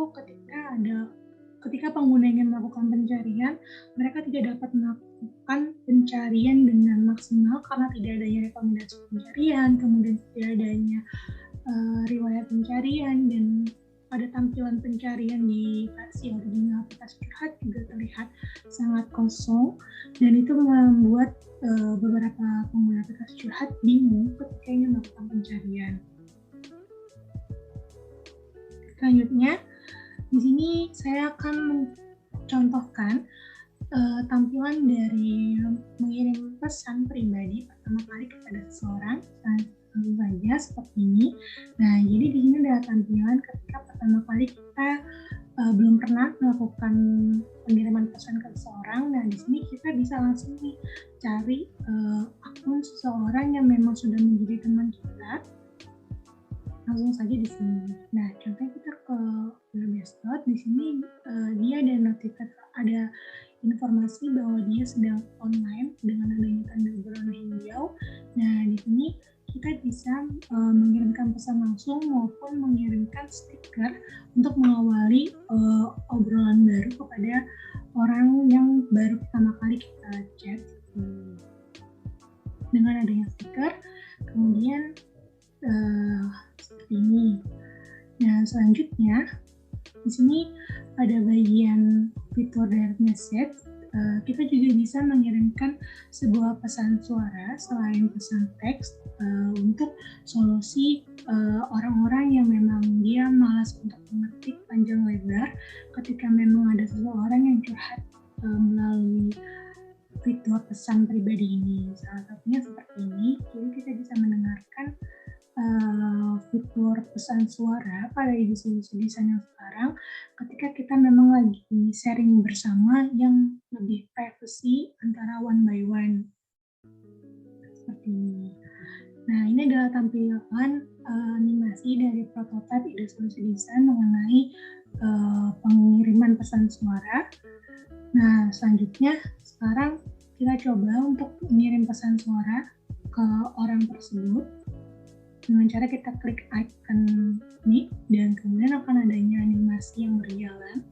ketika pengguna ingin melakukan pencarian, mereka tidak dapat melakukan pencarian dengan maksimal karena tidak adanya rekomendasi pencarian, kemudian tidak adanya riwayat pencarian, dan pada tampilan pencarian di versi original aplikasi curhat juga terlihat sangat kosong, dan itu membuat beberapa pengguna aplikasi curhat bingung ketika ingin melakukan pencarian. Selanjutnya, di sini saya akan mencontohkan tampilan dari mengirim pesan pribadi pertama kali kepada seseorang, tentu saja seperti ini. Nah, jadi di sini adalah tampilan ketika pertama kali kita belum pernah melakukan pengiriman pesan ke seseorang. Nah, di sini kita bisa langsung nih cari akun seseorang yang memang sudah menjadi teman kita, langsung saja di sini. Nah, contohnya kita ke Blogspot, di sini dia ada notifikasi, ada informasi bahwa dia sedang online dengan adanya tanda berwarna hijau. Nah, di sini kita bisa mengirimkan pesan langsung maupun mengirimkan stiker untuk mengawali obrolan baru kepada orang yang baru pertama kali kita chat. Dengan adanya stiker, kemudian seperti ini. Nah, selanjutnya di sini pada bagian fitur direct message, kita juga bisa mengirimkan sebuah pesan suara selain pesan teks untuk solusi orang-orang yang memang dia malas untuk mengetik panjang lebar ketika memang ada seseorang yang curhat melalui fitur pesan pribadi ini. Salah satunya seperti ini, jadi kita bisa mendengarkan fitur pesan suara pada edisi desain yang sekarang ketika kita memang lagi sharing bersama yang lebih privacy antara one by one seperti ini. Nah, ini adalah tampilan animasi dari prototipe ide solusi desain mengenai pengiriman pesan suara. Nah, selanjutnya sekarang kita coba untuk mengirim pesan suara ke orang tersebut dengan cara kita klik icon mic dan kemudian akan adanya animasi yang berjalan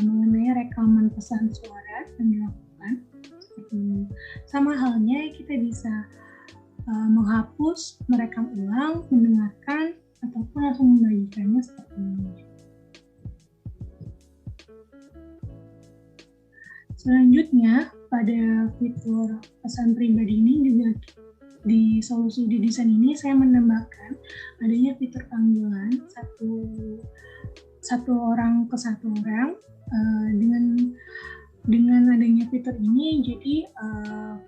mengenai rekaman pesan suara yang dilakukan. Sama halnya kita bisa menghapus, merekam ulang, mendengarkan, ataupun langsung membagikannya seperti ini. Selanjutnya, pada fitur pesan pribadi ini juga di solusi di desain ini saya menambahkan adanya fitur panggilan satu orang ke satu orang. Dengan adanya fitur ini, jadi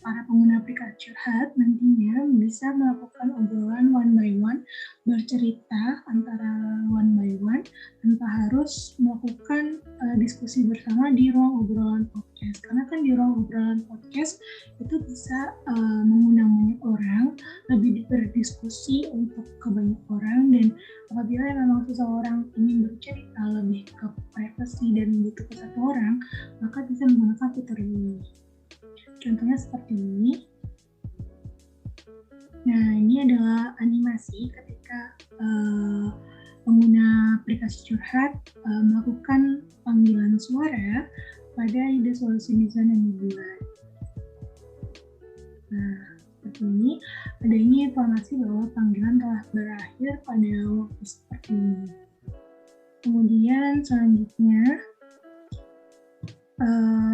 para pengguna aplikasi curhat nantinya bisa melakukan obrolan one by one, bercerita antara one by one, tanpa harus melakukan diskusi bersama di ruang obrolan podcast. Karena kan di ruang obrolan podcast itu bisa mengundang banyak orang, lebih berdiskusi untuk ke banyak orang, dan apabila memang seseorang ingin bercerita lebih ke privasi dan butuh ke satu orang, maka bisa menggunakan fitur ini. Contohnya seperti ini. Nah, ini adalah animasi ketika pengguna aplikasi curhat melakukan panggilan suara pada ide solusi desain yang dibuat. Nah, seperti ini, adanya informasi bahwa panggilan telah berakhir pada waktu seperti ini. Kemudian selanjutnya,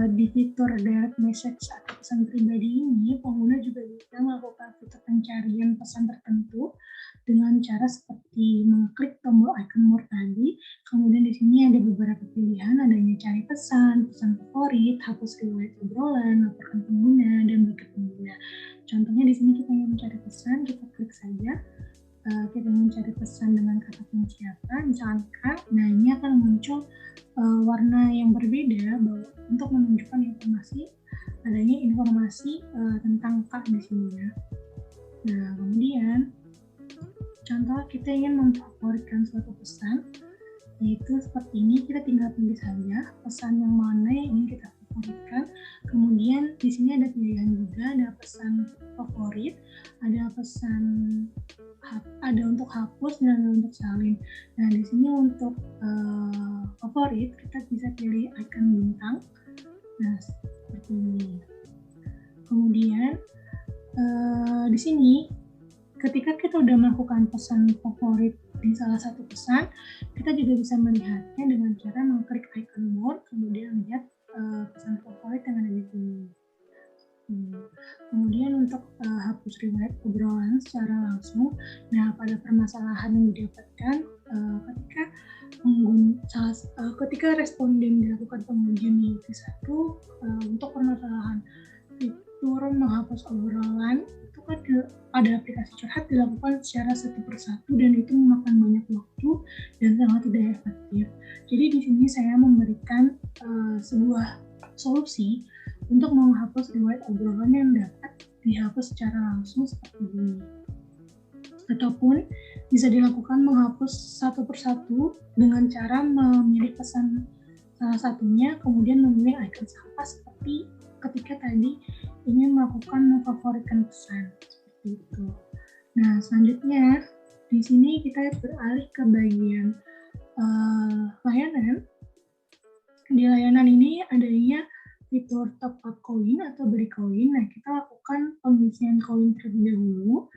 di fitur direct message atau pesan pribadi ini, pengguna juga bisa melakukan fitur pencarian pesan tertentu dengan cara seperti mengklik tombol icon more tadi. Kemudian di sini ada beberapa pilihan, adanya cari pesan, pesan favorit, hapus riwayat obrolan, laporkan pengguna, dan bagi pengguna. Contohnya di sini kita ingin mencari pesan, kita klik saja. Kita ingin cari pesan dengan kata kunci apa, misalkan K. Nah, ini akan muncul warna yang berbeda untuk menunjukkan adanya informasi tentang K di sini ya. Nah, kemudian contoh kita ingin memfavoritkan suatu pesan, yaitu seperti ini, kita tinggal pilih saja pesan yang mana yang ingin kita favoritkan. Kemudian di sini ada pilihan juga, ada pesan favorit, ada untuk hapus dan ada untuk salin. Nah, di sini untuk favorit kita bisa pilih icon bintang. Nah, seperti ini. Kemudian di sini ketika kita sudah melakukan pesan favorit di salah satu pesan, kita juga bisa melihatnya dengan cara mengklik icon more, kemudian lihat pesan favorit yang ada di sini. Kemudian untuk hapus riwayat obrolan secara langsung, nah pada permasalahan yang didapatkan ketika responden dilakukan pengujian di UT1 untuk permasalahan fitur menghapus obrolan, itu kan pada aplikasi curhat dilakukan secara satu persatu dan itu memakan banyak waktu dan sangat tidak efektif. Jadi di sini saya memberikan sebuah solusi untuk menghapus riwayat obrolan yang dapat dihapus secara langsung seperti ini. Ataupun bisa dilakukan menghapus satu persatu dengan cara memilih pesan salah satunya, kemudian memilih icon sampah seperti ketika tadi ingin melakukan memfavoritkan pesan seperti itu. Nah, selanjutnya di sini kita beralih ke bagian layanan. Di layanan ini adanya fitur top up koin atau beli koin. Nah, kita lakukan pengisian koin terlebih dahulu.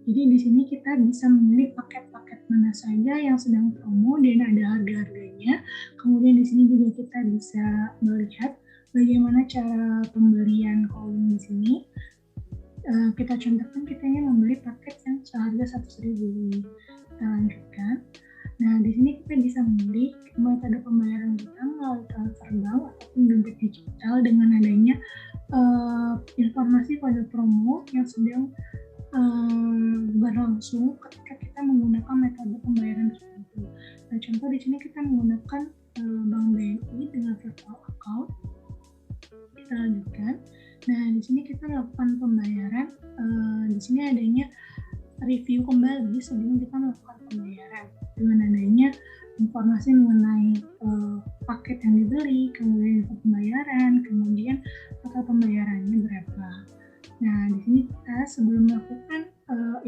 Jadi di sini kita bisa memilih paket-paket mana saja yang sedang promo dan ada harga-harganya. Kemudian di sini juga kita bisa melihat bagaimana cara pembelian koin di sini. Kita contohkan kita ingin membeli paket yang seharga 100.000. Kita lanjutkan. Nah, di sini kita bisa memilih metode pembayaran kita melalui transfer bank ataupun dompet digital dengan adanya informasi kode promo yang sedang berlangsung ketika kita menggunakan metode pembayaran tertentu. Nah, contoh di sini kita menggunakan Bank BNI dengan virtual account. Kita lanjutkan. Nah, di sini kita melakukan pembayaran. Di sini adanya review kembali sebelum kita melakukan pembayaran dengan adanya informasi mengenai paket yang dibeli, kemudian info pembayaran, kemudian total pembayarannya berapa. Nah, di sini kita sebelum melakukan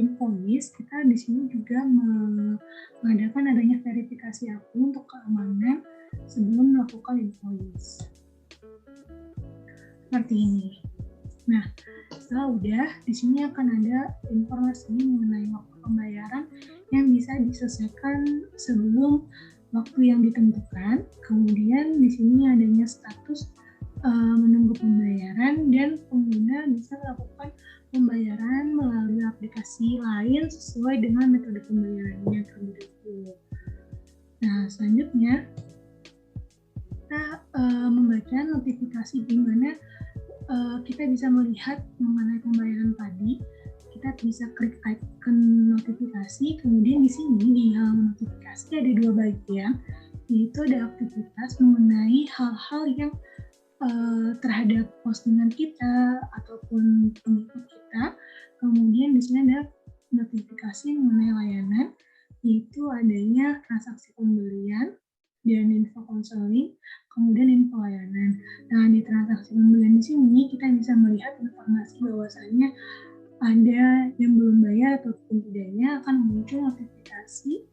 invoice, kita di sini juga mengadakan adanya verifikasi akun untuk keamanan sebelum melakukan invoice. Seperti ini. Nah, setelah udah, di sini akan ada informasi mengenai waktu pembayaran yang bisa diselesaikan sebelum waktu yang ditentukan. Kemudian di sini adanya status menunggu pembayaran dan pengguna bisa melakukan pembayaran melalui aplikasi lain sesuai dengan metode pembayarannya terlebih dahulu. Nah, selanjutnya kita membaca notifikasi di mana kita bisa melihat mengenai pembayaran tadi. Kita bisa klik icon notifikasi, kemudian di sini di halaman notifikasi ada dua bagian, yaitu ada aktivitas mengenai hal-hal yang terhadap postingan kita ataupun pengikut kita. Kemudian di sini ada notifikasi mengenai layanan, yaitu adanya transaksi pembelian dan info konseling, kemudian info layanan. Nah, di transaksi pembelian di sini kita bisa melihat informasi bahwasannya ada yang belum bayar ataupun tidaknya akan muncul notifikasi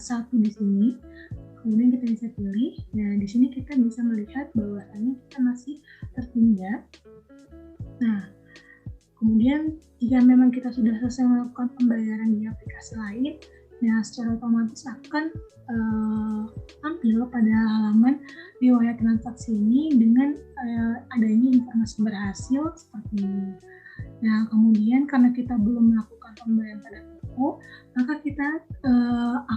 satu di sini. Kemudian kita bisa pilih. Nah, di sini kita bisa melihat bahwasannya kita masih tertunda. Nah, kemudian jika memang kita sudah selesai melakukan pembayaran di aplikasi lain, nah secara otomatis akan tampil pada halaman riwayat transaksi ini dengan adanya informasi berhasil seperti ini. Nah, kemudian karena kita belum melakukan pembayaran pada toko, maka kita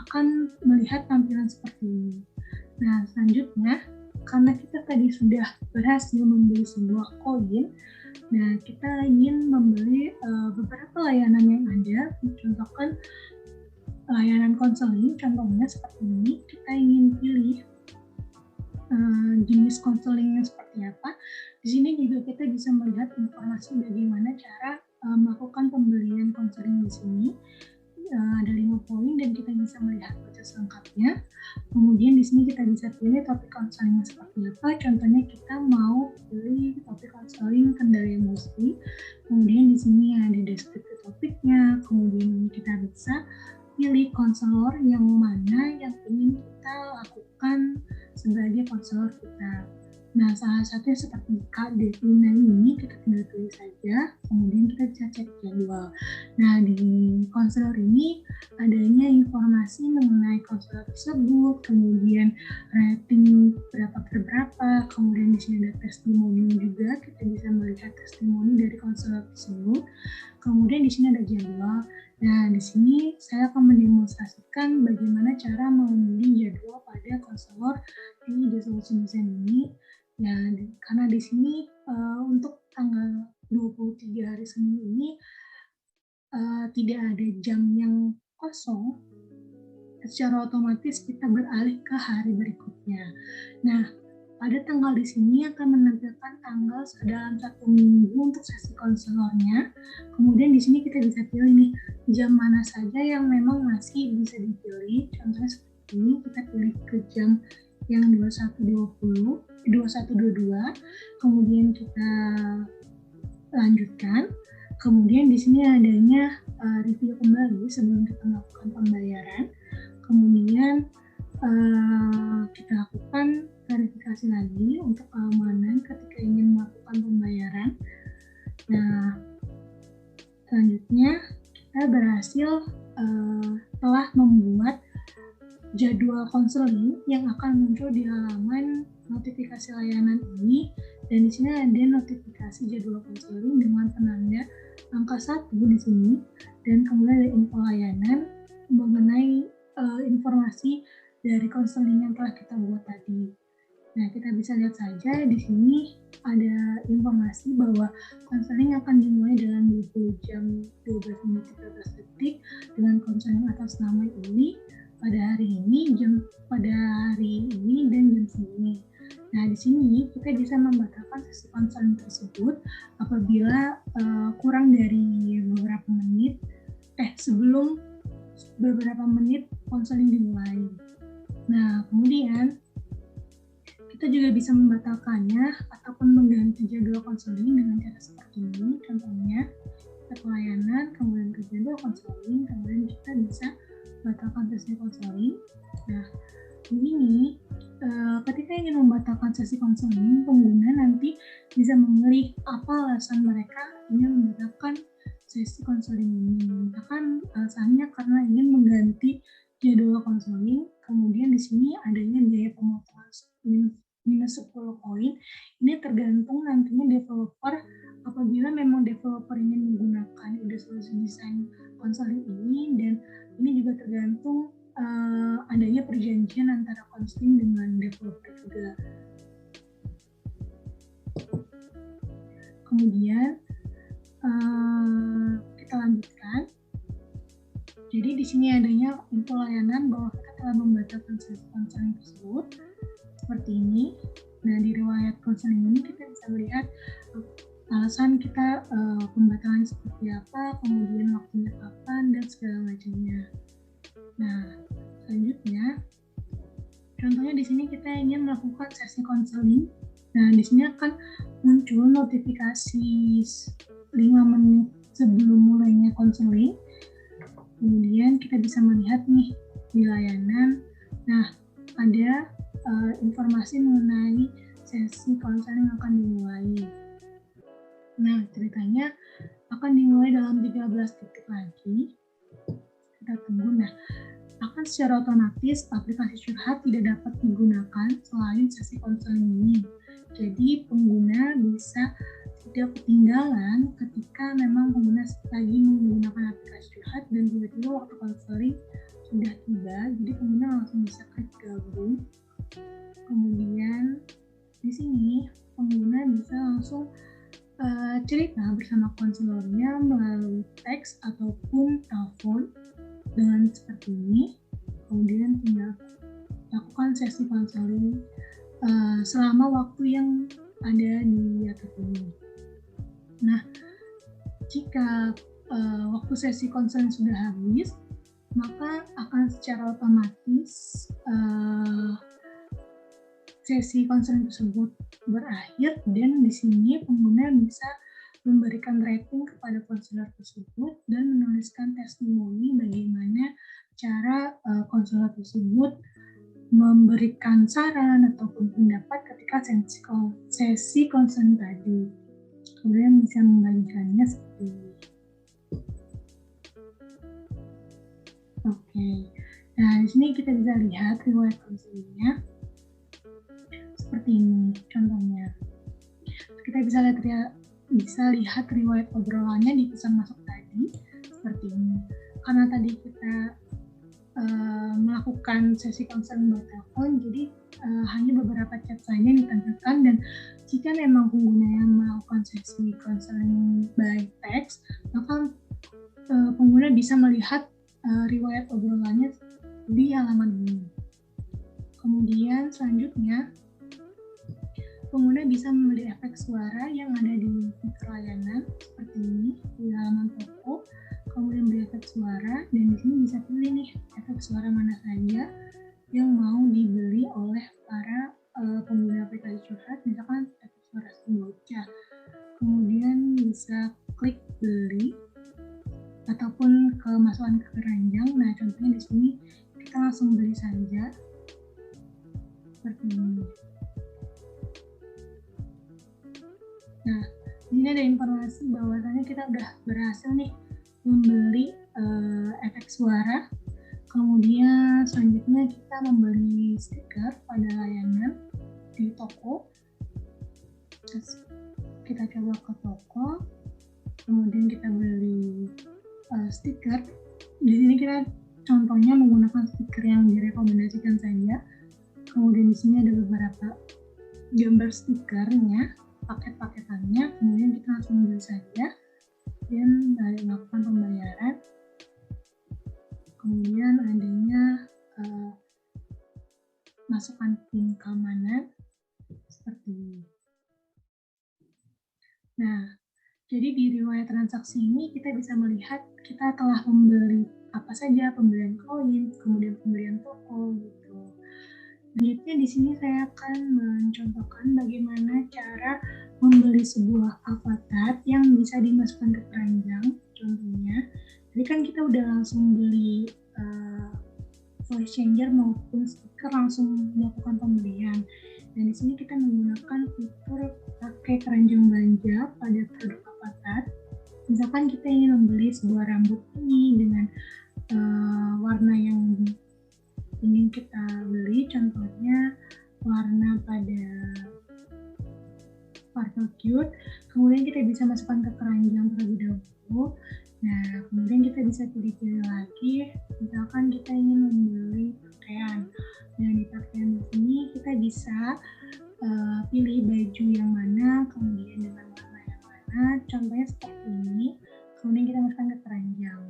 akan melihat tampilan seperti ini. Nah, selanjutnya, karena kita tadi sudah berhasil membeli sebuah koin, nah kita ingin membeli beberapa layanan yang ada. Contohkan layanan konseling, contohnya seperti ini. Kita ingin pilih jenis konselingnya seperti apa. Di sini juga kita bisa melihat informasi bagaimana cara melakukan pembelian konseling di sini. Ada 5 poin dan kita bisa melihat proses lengkapnya. Kemudian di sini kita bisa pilih topik konselingnya seperti apa. Contohnya kita mau pilih topik konseling kendala emosi. Kemudian di sini ada deskripsi topiknya. Kemudian kita bisa pilih konselor yang mana yang ingin kita lakukan sebagai konselor kita. Nah, salah satunya seperti Kak Devina ini, kita tinggal pilih saja, kemudian kita bisa cek jadwal. Nah, di konselor ini adanya informasi mengenai konselor tersebut, kemudian rating berapa per berapa, kemudian di sini ada testimoni juga, kita bisa melihat testimoni dari konselor tersebut. Kemudian di sini ada jadwal. Nah, di sini saya akan mendemonstrasikan bagaimana cara memilih jadwal pada konselor di The Solution Design ini. Ya, karena di sini untuk tanggal 23 hari Senin ini tidak ada jam yang kosong, secara otomatis kita beralih ke hari berikutnya. Nah, pada tanggal di sini akan menampilkan tanggal dalam 1 minggu untuk sesi konselornya. Kemudian di sini kita bisa pilih nih jam mana saja yang memang masih bisa dipilih. Contohnya seperti ini, kita pilih ke jam yang 21.20, 21.22. Kemudian kita lanjutkan. Kemudian di sini adanya review kembali sebelum kita melakukan pembayaran. Kemudian kita lakukan verifikasi lagi untuk keamanan ketika ingin melakukan pembayaran. Nah, selanjutnya kita berhasil telah membuat jadwal konseling yang akan muncul di halaman notifikasi layanan ini, dan di sini ada notifikasi jadwal konseling dengan penanda angka 1 di sini, dan kemudian ada info layanan mengenai informasi dari konseling yang telah kita buat tadi. Nah, kita bisa lihat saja di sini ada informasi bahwa konseling akan dimulai dalam 20 jam 12 menit 13 detik dengan konseling atas nama ini pada hari ini, dan jam segini. Nah, di sini kita bisa membatalkan sesi konseling tersebut apabila kurang dari beberapa menit sebelum beberapa menit konseling dimulai. Nah, kemudian kita juga bisa membatalkannya ataupun mengganti jadwal konseling dengan cara seperti ini. Contohnya, kita ke layanan, kemudian ke jadwal konseling, kemudian kita bisa batalkan sesi konseling. Nah, begini, ketika ingin membatalkan sesi konseling, pengguna nanti bisa memilih apa alasan mereka ingin membatalkan sesi konseling ini. Misalkan alasannya karena ingin mengganti jadwal konseling, kemudian di sini adanya biaya pemotongan minus 10 koin. Ini tergantung nantinya developer, apabila memang developer ingin menggunakan The Solution Design konseling ini, dan ini juga tergantung adanya perjanjian antara konseling dengan developer juga. Kemudian kita lanjutkan. Jadi di sini adanya info layanan bahwa kita telah membatalkan sesi konseling tersebut seperti ini. Nah, di riwayat konseling ini kita bisa melihat alasan kita pembatalan seperti apa, kemudian waktunya kapan, dan segala macamnya. Nah, selanjutnya, contohnya di sini kita ingin melakukan sesi konseling. Nah, di sini akan muncul notifikasi 5 menit sebelum mulainya konseling. Kemudian kita bisa melihat nih di layanan. Nah, ada informasi mengenai sesi konseling akan dimulai. Nah, ceritanya akan dimulai dalam 13 detik lagi. Kita tunggu. Nah, akan secara otomatis aplikasi curhat tidak dapat digunakan selain sesi konseling ini. Jadi, pengguna bisa tidak ketinggalan ketika memang pengguna lagi menggunakan aplikasi curhat dan tiba-tiba waktu konseling sudah tiba, jadi pengguna langsung bisa klik gabung. Kemudian di sini pengguna bisa langsung cerita bersama konselornya melalui teks ataupun telepon dengan seperti ini. Kemudian tinggal lakukan sesi konseling selama waktu yang ada di atas ini. Nah, jika waktu sesi konseling sudah habis, maka akan secara otomatis sesi konseling tersebut berakhir, dan di sini pengguna bisa memberikan rating kepada konselor tersebut dan menuliskan testimoni bagaimana cara konselor tersebut memberikan saran ataupun pendapat ketika sesi konseling tadi. Kemudian bisa membagikannya seperti ini. Oke. Nah, di sini kita bisa lihat riwayat konselingnya seperti ini contohnya. Kita bisa lihat riwayat obrolannya di pesan masuk tadi. seperti ini. Karena tadi kita melakukan sesi konseling by telepon, jadi hanya beberapa chat saja yang ditampilkan, dan jika memang pengguna yang melakukan sesi konseling by text, maka pengguna bisa melihat riwayat obrolannya di halaman ini. Kemudian selanjutnya, pengguna bisa memilih efek suara yang ada di fitur layanan seperti ini di halaman toko. Kemudian beli efek suara, dan di sini bisa pilih nih efek suara mana saja yang mau dibeli oleh para pengguna aplikasi curhat, misalkan efek suara bocah. Kemudian bisa klik beli ataupun kemasukan ke keranjang. Nah, contohnya di sini kita langsung beli saja seperti ini. Nah, di sini ada informasi bahwasannya kita udah berhasil nih membeli efek suara. Kemudian selanjutnya kita membeli stiker pada layanan di toko. Terus kita coba ke toko, kemudian kita beli stiker. Di sini kita contohnya menggunakan stiker yang direkomendasikan saja. Kemudian di sini ada beberapa gambar stikernya, paket-paketannya. Kemudian kita langsung membeli saja dan melakukan pembayaran. Kemudian adanya masukkan PIN keamanan seperti ini. Nah, jadi di riwayat transaksi ini kita bisa melihat kita telah membeli apa saja, pembelian koin, kemudian pembelian toko gitu. Selanjutnya di sini saya akan mencontohkan bagaimana cara membeli sebuah avatar yang bisa dimasukkan ke keranjang. Contohnya, tadi kan kita udah langsung beli voice changer maupun stiker, langsung melakukan pembelian. Dan di sini kita menggunakan fitur pakai keranjang belanja pada produk avatar. Misalkan kita ingin membeli sebuah rambut ini dengan warna yang ingin kita beli, contohnya warna pada Purple Cute. Kemudian kita bisa masukkan ke keranjang terlebih dahulu. Nah, kemudian kita bisa pilih-pilih lagi. Misalkan kita ingin membeli pakaian. Nah, di pakaian ini kita bisa pilih baju yang mana, kemudian dengan warna yang mana. Contohnya seperti ini. Kemudian kita masukkan ke keranjang.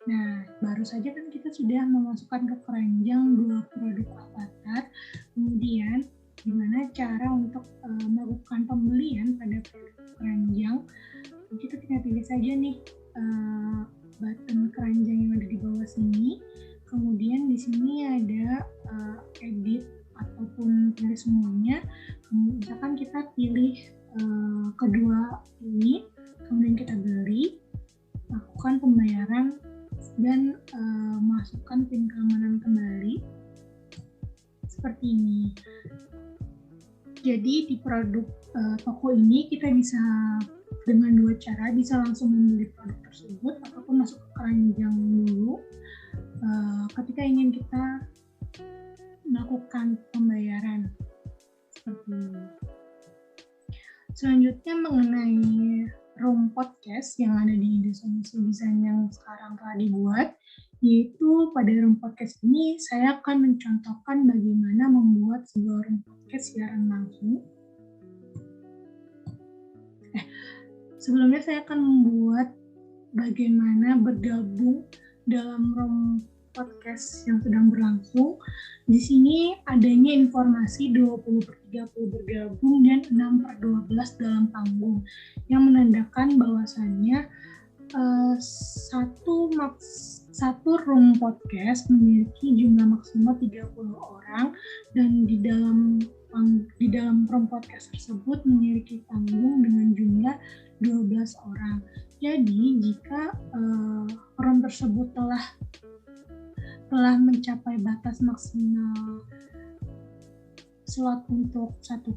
Nah, baru saja kan kita sudah memasukkan ke keranjang 2 produk avatar. Kemudian gimana cara untuk melakukan pembelian pada produk keranjang? Kita tinggal pilih saja nih button keranjang yang ada di bawah sini. Kemudian di sini ada edit ataupun pilih semuanya. Misalkan kita pilih kedua ini, kemudian kita beli, lakukan pembayaran dan masukkan PIN keamanan kembali seperti ini. Jadi di produk toko ini kita bisa dengan 2 cara, bisa langsung membeli produk tersebut ataupun masuk ke keranjang dulu ketika ingin kita melakukan pembayaran seperti ini. Selanjutnya mengenai room podcast yang ada di Indosolusi Design yang sekarang telah dibuat, yaitu pada room podcast ini saya akan mencontohkan bagaimana membuat sebuah room podcast siaran langsung. Sebelumnya saya akan membuat bagaimana bergabung dalam room podcast yang sedang berlangsung. Di sini adanya informasi 20/30 bergabung dan 6/12 dalam panggung, yang menandakan bahwasannya satu room podcast memiliki jumlah maksimal 30 orang, dan di dalam room podcast tersebut memiliki panggung dengan jumlah 12 orang. Jadi jika room tersebut telah mencapai batas maksimal slot untuk satu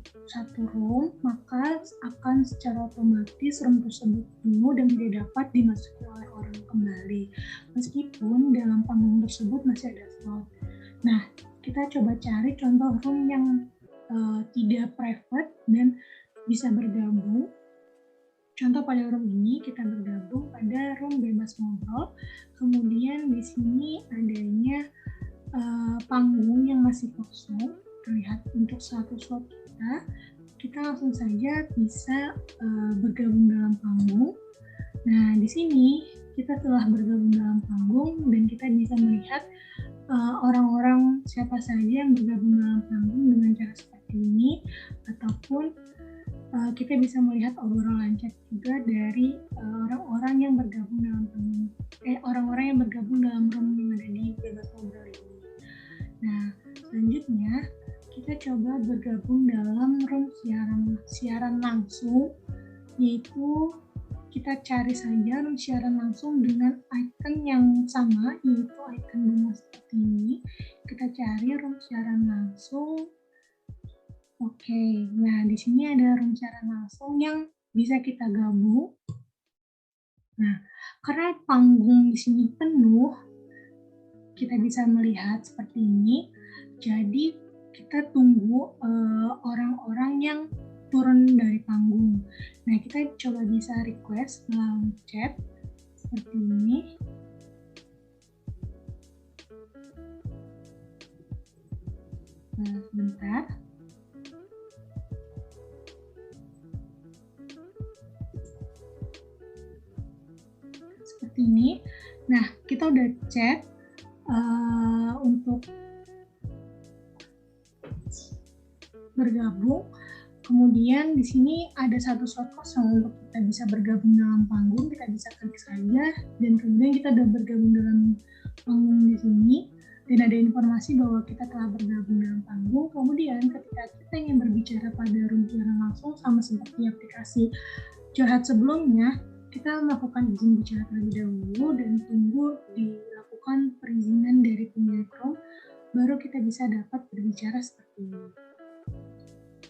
room, maka akan secara otomatis room tersebut penuh dan tidak dapat dimasuki oleh orang kembali, meskipun dalam panggung tersebut masih ada slot. Nah, kita coba cari contoh room yang tidak private dan bisa bergabung. Contoh pada room ini kita bergabung pada room bebas ngobrol. Kemudian di sini adanya panggung yang masih kosong terlihat untuk satu slot kita. Kita langsung saja bisa bergabung dalam panggung. Nah, di sini kita telah bergabung dalam panggung dan kita bisa melihat orang-orang siapa saja yang bergabung dalam panggung dengan cara seperti ini, ataupun kita bisa melihat obrolan chat juga dari orang-orang yang bergabung dalam panggung, orang-orang yang bergabung dalam room yang ada di bebas ngobrol ini. Nah, selanjutnya kita coba bergabung dalam room siaran langsung, yaitu kita cari saja room siaran langsung dengan icon yang sama, yaitu icon bunga seperti ini. Kita cari room siaran langsung. Oke, nah di sini ada room siaran langsung yang bisa kita gabung. Nah, karena panggung di sini penuh, kita bisa melihat seperti ini. Jadi kita tunggu orang-orang yang turun dari panggung. Nah, kita coba bisa request melalui chat seperti ini. Sebentar. Seperti ini. Nah, kita udah chat untuk bergabung. Kemudian di sini ada satu slot kosong untuk kita bisa bergabung dalam panggung. Kita bisa klik saja dan kemudian kita udah bergabung dalam panggung di sini dan ada informasi bahwa kita telah bergabung dalam panggung. Kemudian ketika kita ingin berbicara pada room siaran langsung sama seperti aplikasi curhat sebelumnya, kita melakukan izin bicara terlebih dahulu dan tunggu dilakukan perizinan dari pemilik room, baru kita bisa dapat berbicara seperti ini.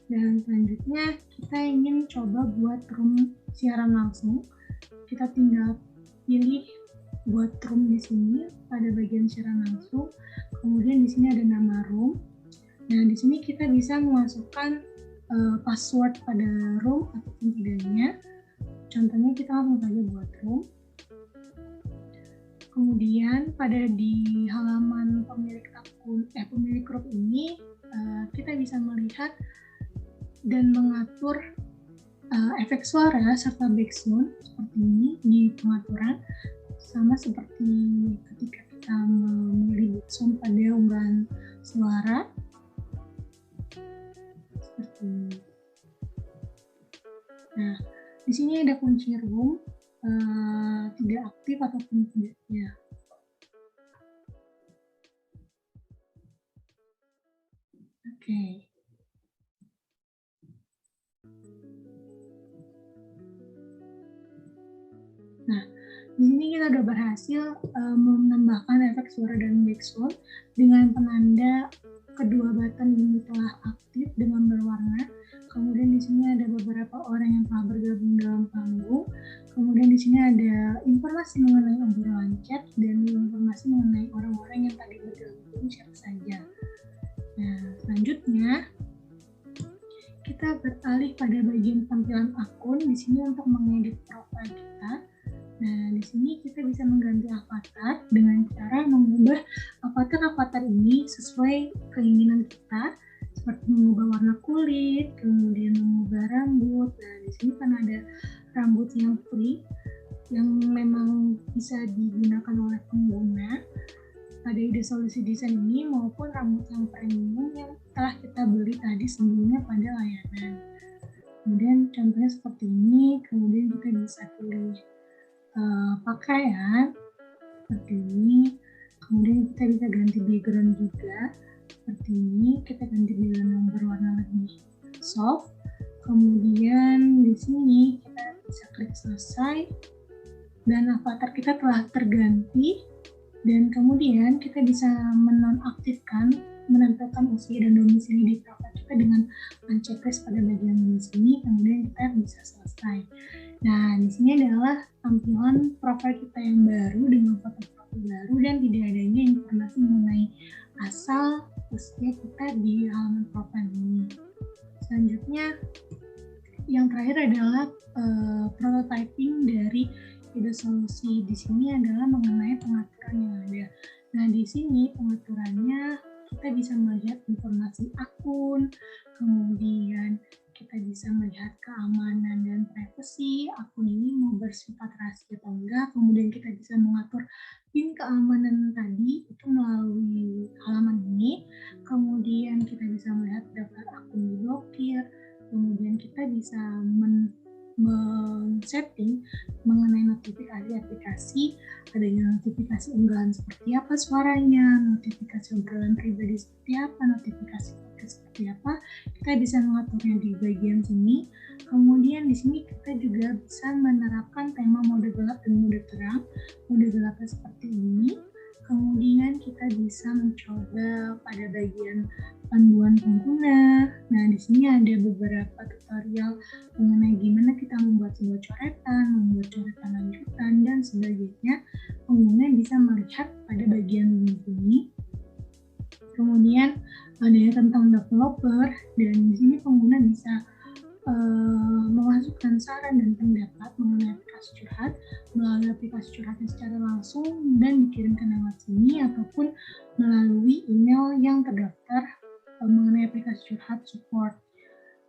Dan selanjutnya kita ingin coba buat room siaran langsung. Kita tinggal pilih buat room di sini pada bagian siaran langsung. Kemudian di sini ada nama room. Nah, di sini kita bisa memasukkan password pada room ataupun tidaknya. Contohnya kita langsung saja buat room. Kemudian pada di halaman pemilik akun pemilik grup ini kita bisa melihat dan mengatur efek suara serta background seperti ini di pengaturan, sama seperti ketika kita memilih background pada unggahan suara seperti ini. Nah, di sini ada kunci room tidak aktif ataupun tidaknya. Oke. Nah, di sini kita sudah berhasil menambahkan efek suara dan background dengan penanda kedua button ini telah aktif dengan berwarna. Kemudian di sini ada beberapa orang yang telah bergabung dalam panggung. Kemudian di sini ada informasi mengenai obrolan chat dan informasi mengenai orang-orang yang tadi bergabung siapa saja. Nah, selanjutnya kita beralih pada bagian tampilan akun. Di sini untuk mengedit profil kita. Nah, di sini kita bisa mengganti avatar dengan cara mengubah avatar-avatar ini sesuai keinginan kita, seperti mengubah warna kulit, kemudian mengubah rambut. Nah, di sini kan ada rambut yang free yang memang bisa digunakan oleh pengguna pada ide solusi desain ini, maupun rambut yang premium yang telah kita beli tadi sebelumnya pada layanan. Kemudian contohnya seperti ini. Kemudian kita bisa pilih pakaian seperti ini. Kemudian kita bisa ganti background juga seperti ini. Kita ganti background yang berwarna lebih soft. Kemudian di sini kita bisa klik selesai dan avatar kita telah terganti. Dan kemudian kita bisa menonaktifkan, menempelkan usia dan domisili di profil kita dengan unchecklist pada bagian di sini. Kemudian kita bisa selesai. Nah, di sini adalah tampilan profil kita yang baru dengan foto profil baru dan tidak adanya informasi mengenai asal usia kita di halaman profil ini. Selanjutnya yang terakhir adalah prototyping dari ide solusi. Di sini adalah mengenai pengaturan yang ada. Nah, di sini pengaturannya kita bisa melihat informasi akun, kemudian kita bisa melihat keamanan dan privasi, akun ini mau bersifat rahasia atau enggak, kemudian kita bisa mengatur PIN keamanan tadi itu melalui halaman ini, kemudian kita bisa melihat daftar akun diblokir, kemudian kita bisa men-setting mengenai notifikasi aplikasi, adanya notifikasi unggahan seperti apa suaranya, notifikasi obrolan pribadi seperti apa, notifikasi podcast seperti apa, kita bisa mengaturnya di bagian sini. Kemudian di sini kita juga bisa menerapkan tema mode gelap dan mode terang. Mode gelapnya seperti ini. Kemudian kita bisa mencoba pada bagian panduan pengguna. Nah, di sini ada beberapa tutorial mengenai gimana kita membuat sebuah coretan lanjutan, dan sebagainya. Pengguna bisa melihat pada bagian ini. Kemudian ada tentang developer, dan di sini pengguna bisa memasukkan saran dan pendapat mengenai aplikasi curhat melalui aplikasi curhatnya secara langsung dan dikirimkan lewat sini ataupun melalui email yang terdaftar mengenai aplikasi curhat support.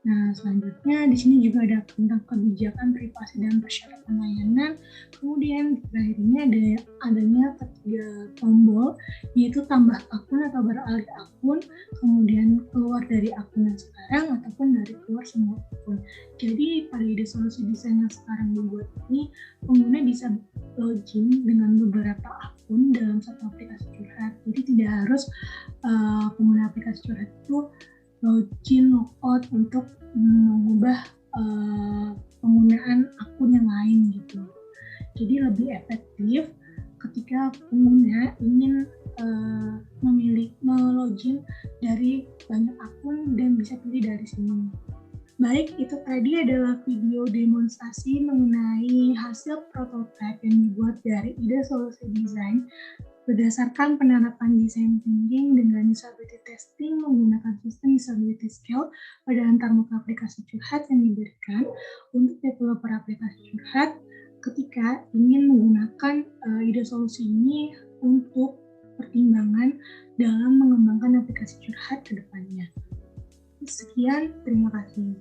Nah, selanjutnya di sini juga ada tentang kebijakan privasi dan persyaratan layanan. Kemudian terakhir ini adanya ketiga tombol, yaitu tambah akun atau beralih akun, kemudian keluar dari akun yang sekarang ataupun dari keluar semua akun. Jadi pada ide solusi desain yang sekarang dibuat ini, pengguna bisa login dengan beberapa akun dalam satu aplikasi curhat. Jadi tidak harus pengguna aplikasi curhat itu login, logout untuk mengubah penggunaan akun yang lain gitu. Jadi lebih efektif ketika pengguna ingin melogin dari banyak akun dan bisa pilih dari sini. Baik, itu tadi adalah video demonstrasi mengenai hasil prototipe yang dibuat dari ide solusi desain berdasarkan penerapan design thinking dengan usability testing menggunakan sistem usability scale pada antarmuka aplikasi curhat yang diberikan untuk developer aplikasi curhat ketika ingin menggunakan ide solusi ini untuk pertimbangan dalam mengembangkan aplikasi curhat ke depannya. Sekian, terima kasih.